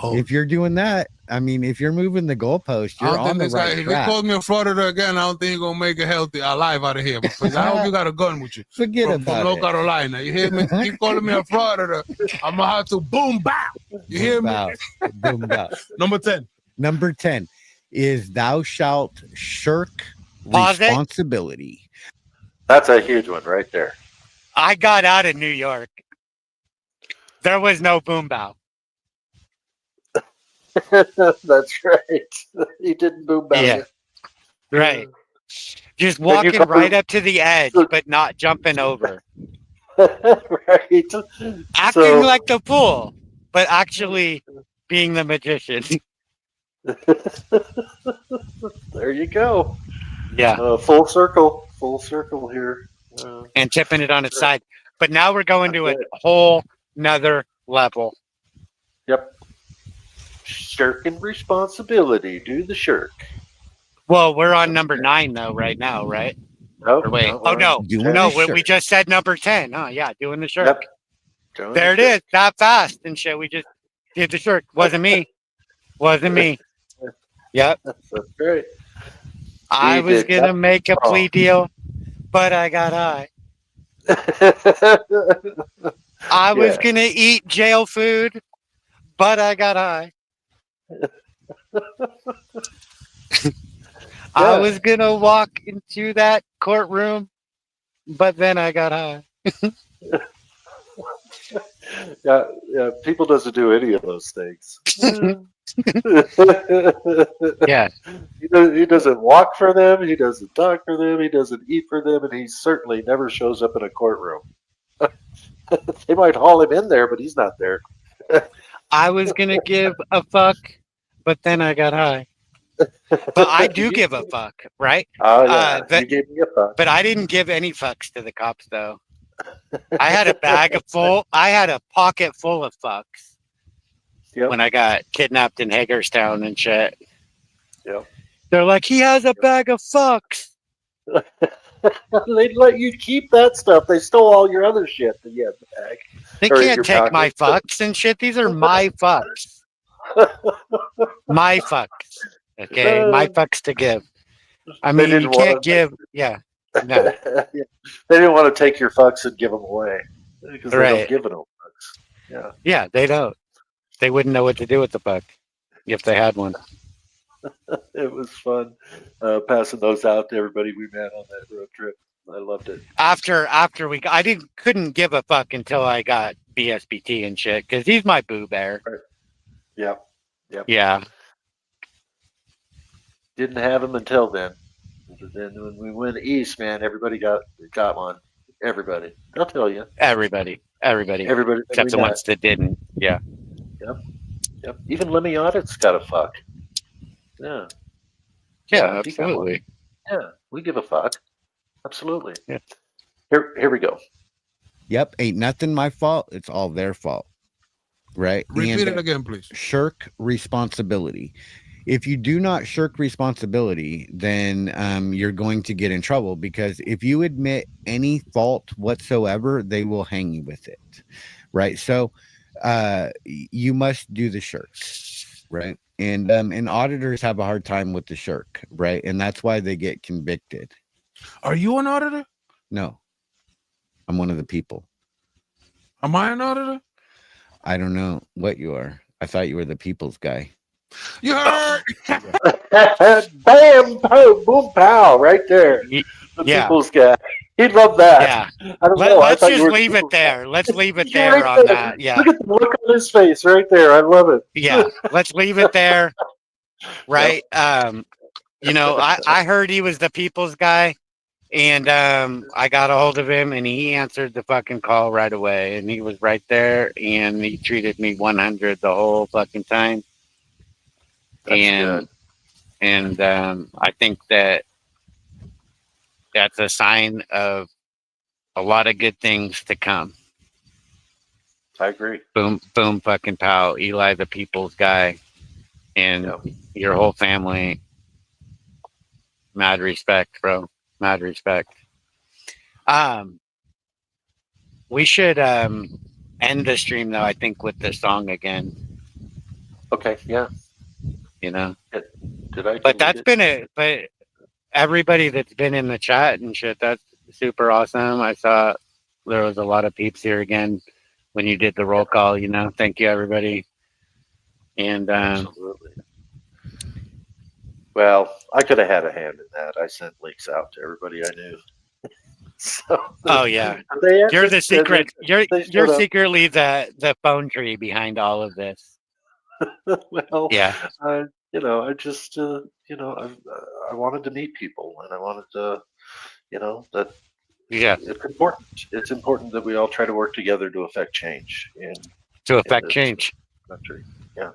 Oh, If you're doing that, I mean, if you're moving the goalpost, I you're don't think on the this guy, right if he track. calls me a frauditor again, I don't think he's gonna make it healthy alive out of here. Because I hope you got a gun with you. Forget From about North it. Carolina. You hear me? Keep calling me a frauditor. I'm gonna have to boom bow. You hear Boom, me? bow. Boom, bow. Number 10. Number 10 is thou shalt shirk Pause it. responsibility. That's a huge one right there. I got out of New York. There was no boom bow. That's right. He didn't boom back. Yeah. Right. Just Then you walking come- right up to the edge, but not jumping over. Right. Acting So- like the fool, but actually being the magician. There you go. Yeah. Full circle here. And tipping it on its side. But now we're going to a That's it. whole nother level. Yep. Shirking responsibility. Do the shirk. Well, we're on number 9 though, right now, right? Oh, Or wait. Oh no. Doing No, the we shirk. just said number 10. Oh yeah, doing the shirk. Yep. Doing There it the is. That fast and shit. We just did the shirk. Wasn't me. Wasn't me. Yep. shirk. That's great. I He was did gonna that make a plea wrong. deal, but I got high. I was Yeah. gonna eat jail food, but I got high. I Yeah. was gonna walk into that courtroom, but then I got high. Yeah, people doesn't do any of those things. Yeah. He doesn't walk for them. He doesn't talk for them. He doesn't eat for them, and he certainly never shows up in a courtroom. They might haul him in there, but he's not there. I was gonna give a fuck, but then I got high. But I do give a fuck, right? Oh yeah, that- you gave me a fuck. But I didn't give any fucks to the cops though. I had a pocket full of fucks Yep. when I got kidnapped in Hagerstown and shit. Yep. They're like, he has a bag of fucks. They let you keep that stuff. They stole all your other shit that you had in the bag. They Or in can't your take my pocket. fucks and shit. These are my fucks. My fucks. Okay, my fucks to give. I They mean, you didn't wanna- can't give. Yeah. No. Yeah. They didn't want to take your fucks and give them away because they Right. don't give it them fucks. Yeah. Yeah, they don't. They wouldn't know what to do with the fuck if they had one. It was fun passing those out to everybody we met on that road trip. I loved it. After I couldn't give a fuck until I got BSBT and shit because he's my boo bear. Yep. Yeah. Didn't have them until then. But then when we went east, man, everybody got one. Everybody. I'll tell you. Everybody Everybody. that except we the met. ones that didn't. Yeah. Yep. Even Lemmy-Audit's got a fuck. Yeah. Yeah, he got one. absolutely. Yeah, we give a fuck. Absolutely. Yeah. Here we go. Yep, ain't nothing my fault. It's all their fault. Right? Repeat And it again, please. shirk responsibility. If you do not shirk responsibility, then you're going to get in trouble, because if you admit any fault whatsoever, they will hang you with it. Right? So you must do the shirk. Right? And auditors have a hard time with the shirk. Right? And that's why they get convicted. Are you an auditor? No, I'm one of the people. Am I an auditor? I don't know what you are. I thought you were the people's guy. You heard? Bam, pow, boom, pow, right there. The Yeah. people's guy. He'd love that. Yeah. I don't know. I Let's thought you just were the leave it people's guy. there. Let's leave it You're there right on there. that. Yeah. Look at the look on his face right there. I love it. Yeah. Let's leave it there. Right. You know, I heard he was the people's guy, and I got a hold of him, and he answered the fucking call right away, and he was right there, and he treated me 100 the whole fucking time. That's And I think that's a sign of a lot of good things to come. I agree. Boom, boom, fucking pow. Eli, the people's guy, and your whole family. Mad respect, bro. Mad respect. We should end the stream though, I think, with the song again. Okay, yeah. You know? Did I? But that's been but everybody that's been in the chat and shit, that's super awesome. I saw there was a lot of peeps here again when you did the roll call, you know. Thank you, everybody. And absolutely. Well, I could have had a hand in that. I sent links out to everybody I knew. So, oh yeah, you're the secret. You're secretly the phone tree behind all of this. Well, yeah. You know, I just you know, I wanted to meet people, and I wanted to, you know, that it's important. It's important that we all try to work together to affect change in change. Country. Yeah.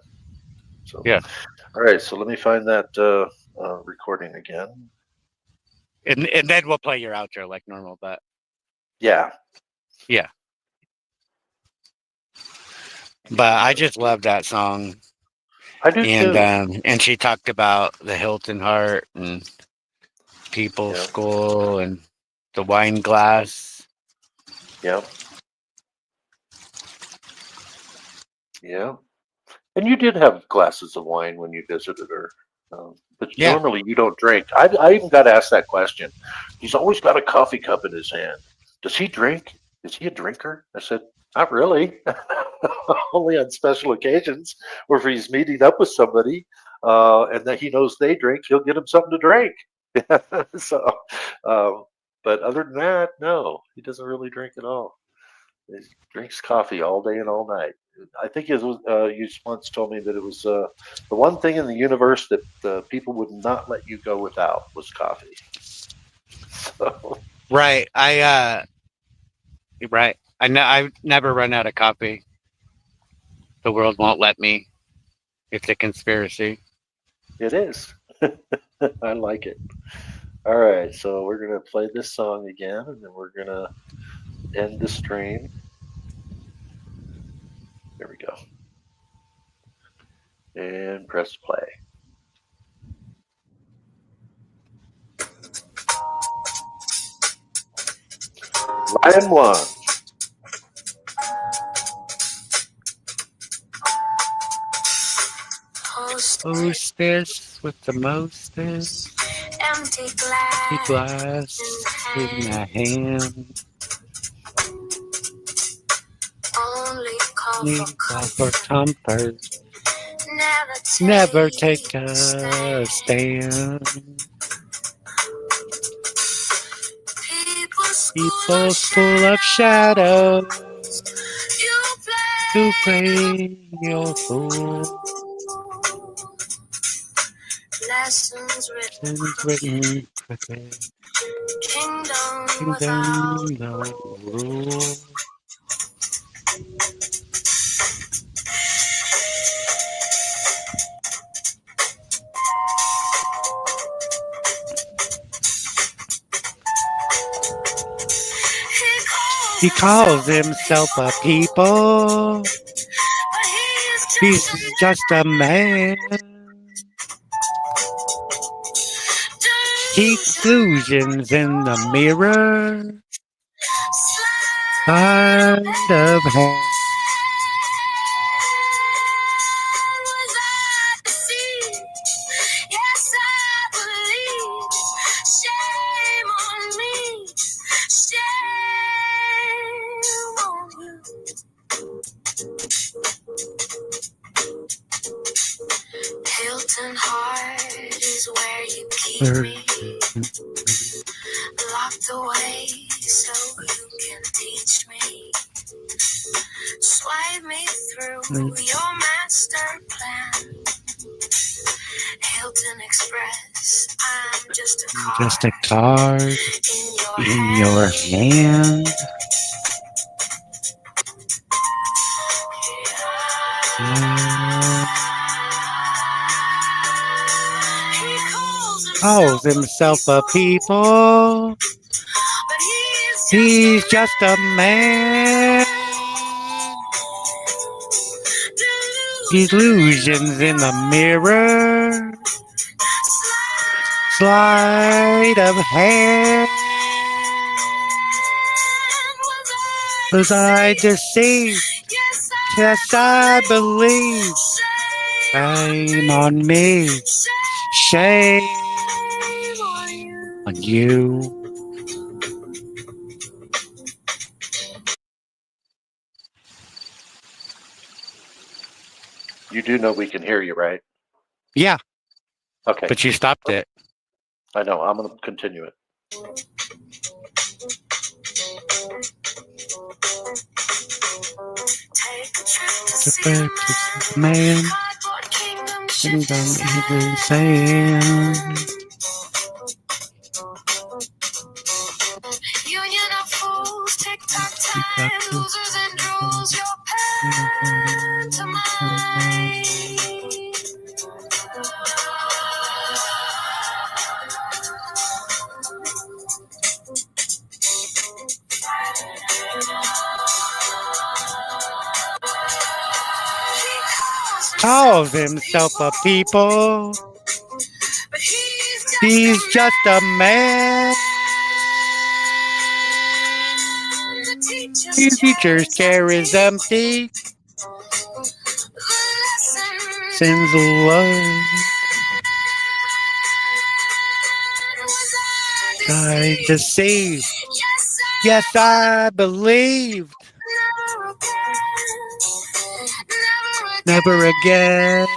So yeah. All right. So let me find that recording again. And then we'll play your outro like normal, but yeah. But I just love that song. I do too. And she talked about the Hilton Heart and People's School and the wine glass. Yeah. Yeah. And you did have glasses of wine when you visited her. But normally you don't drink. I even got asked that question. He's always got a coffee cup in his hand. Does he drink? Is he a drinker? I said, not really. Only on special occasions, or if he's meeting up with somebody and that he knows they drink, he'll get him something to drink. So, but other than that, no, he doesn't really drink at all. He drinks coffee all day and all night. I think it was, you once told me that it was the one thing in the universe that people would not let you go without was coffee. So. Right. I never run out of coffee. The world won't let me. It's a conspiracy. It is. I like it. All right. So we're going to play this song again, and then we're going to end the stream. There we go. And press play. Line 1. Hostess with the mostest. Empty glass in my hand. Only call for comfort. Never take a stand. People's full of shadows. You play your fool. Lessons written crooked. Kingdom without rule. He calls himself a people. He's just a man. Keeps illusions in the mirror. Kind of hand. Yes, I believe. Shame on me. Shame on you. Hilton Heart is where you keep me. Locked away so you can teach me. Swipe me through your master plan. Hilton Express, I'm just a card, Just a card in your hand. He Calls himself a people. but He's just a man. Illusions in the mirror. Sleight of hand. Was I deceived? Yes, I believe. Shame on me. Shame on you. You do know we can hear you, right? Yeah, Okay. but you stopped it. I know. I'm going to continue it. The man, kingdom even saying. Union of fools, tick-tock time, losers and drools, your pantomime. Calls himself a people. But He's just a man. the Teacher's chair is empty. Sins love. I deceive. Yes, I believed. Never again.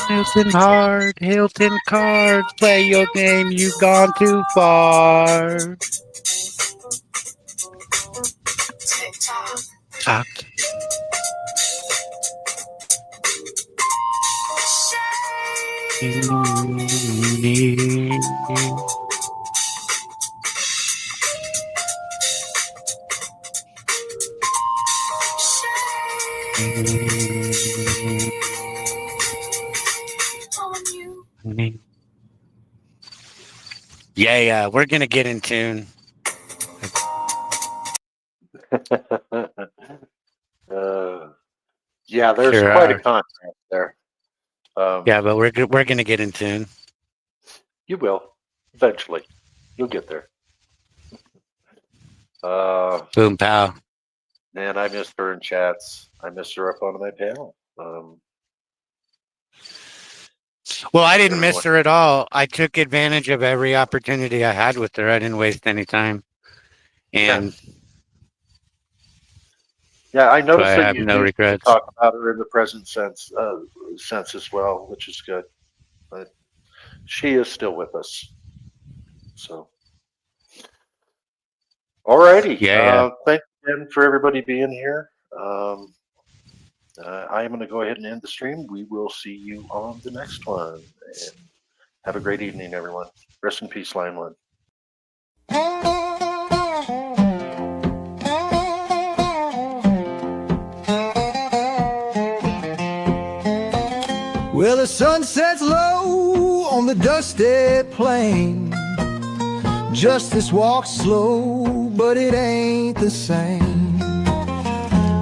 Hilton Heart, Hilton Cards, play your game, you've gone too far. Talk. Yeah, we're gonna get in tune. Yeah, there's Sure quite are. a contrast there. Yeah, but we're gonna get in tune. You will eventually. You'll get there. Boom pow. Man, I miss her in chats. I miss her up on my panel. Well, I didn't miss her at all. I took advantage of every opportunity I had with her. I didn't waste any time. And yeah, I noticed I that have you no did regrets. talk about her in the present sense as well, which is good. But she is still with us. So, alrighty. Yeah. Thanks again for everybody being here. I am going to go ahead and end the stream. We will see you on the next one. And have a great evening, everyone. Rest in peace, Line One. Well, the sun sets low on the dusty plain. Justice walks slow, but but it ain't the same.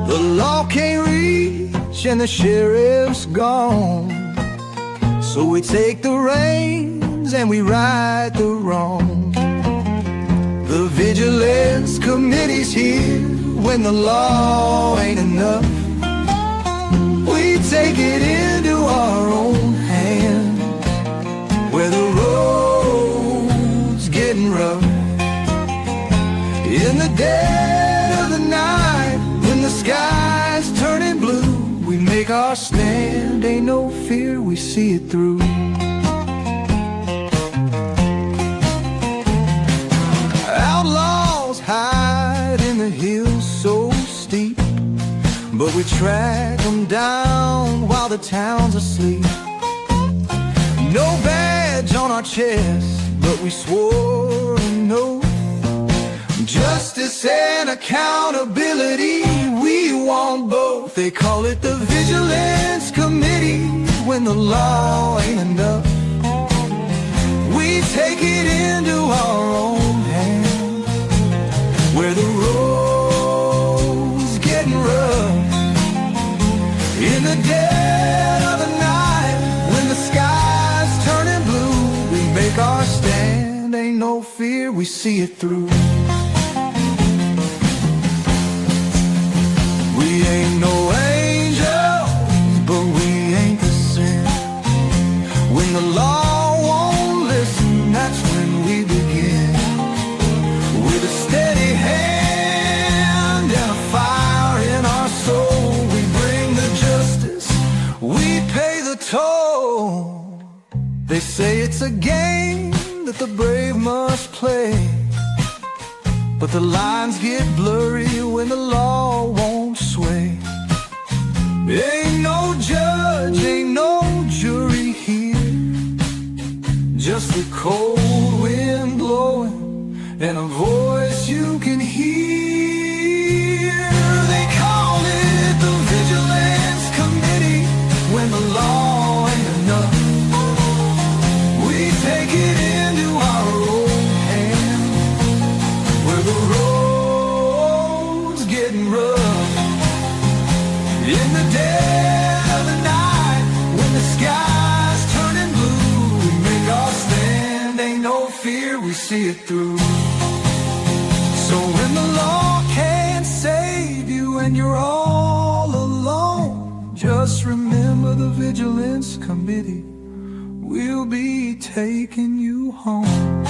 The law can't reach and the sheriff's gone, so we take the reins and we right the wrong. The vigilance committee's here when the law ain't enough. We take it into our own hand where the road's getting rough. In the dead of the night, when the sky's turning blue, we make our stand, ain't no fear, we see it through. Outlaws hide in the hills so steep, but we track them down while the town's asleep. No badge on our chest, but we swore an oath. Justice and accountability, we want both. They call it the Vigilance Committee when the law ain't enough. We take it into our own hands where the road's getting rough. In the dead of the night, when the sky's turning blue, we make our stand, ain't no fear, we see it through. We ain't no angels, but we ain't the sin. When the law won't listen, that's when we begin. With a steady hand and a fire in our soul, we bring the justice, we pay the toll. They say it's a game that the brave must play, but the lines get blurry when the law won't sway. Ain't no judge, ain't no jury here, just the cold wind blowing and a voice you can hear. They call it the Vigilance Committee when the law ain't enough. We take it into our own hand where the road's getting rough. In the dead of the night, when the sky's turning blue, we make our stand, ain't no fear, we see it through. So when the law can't save you and you're all alone, just remember the Vigilance Committee, we'll be taking you home.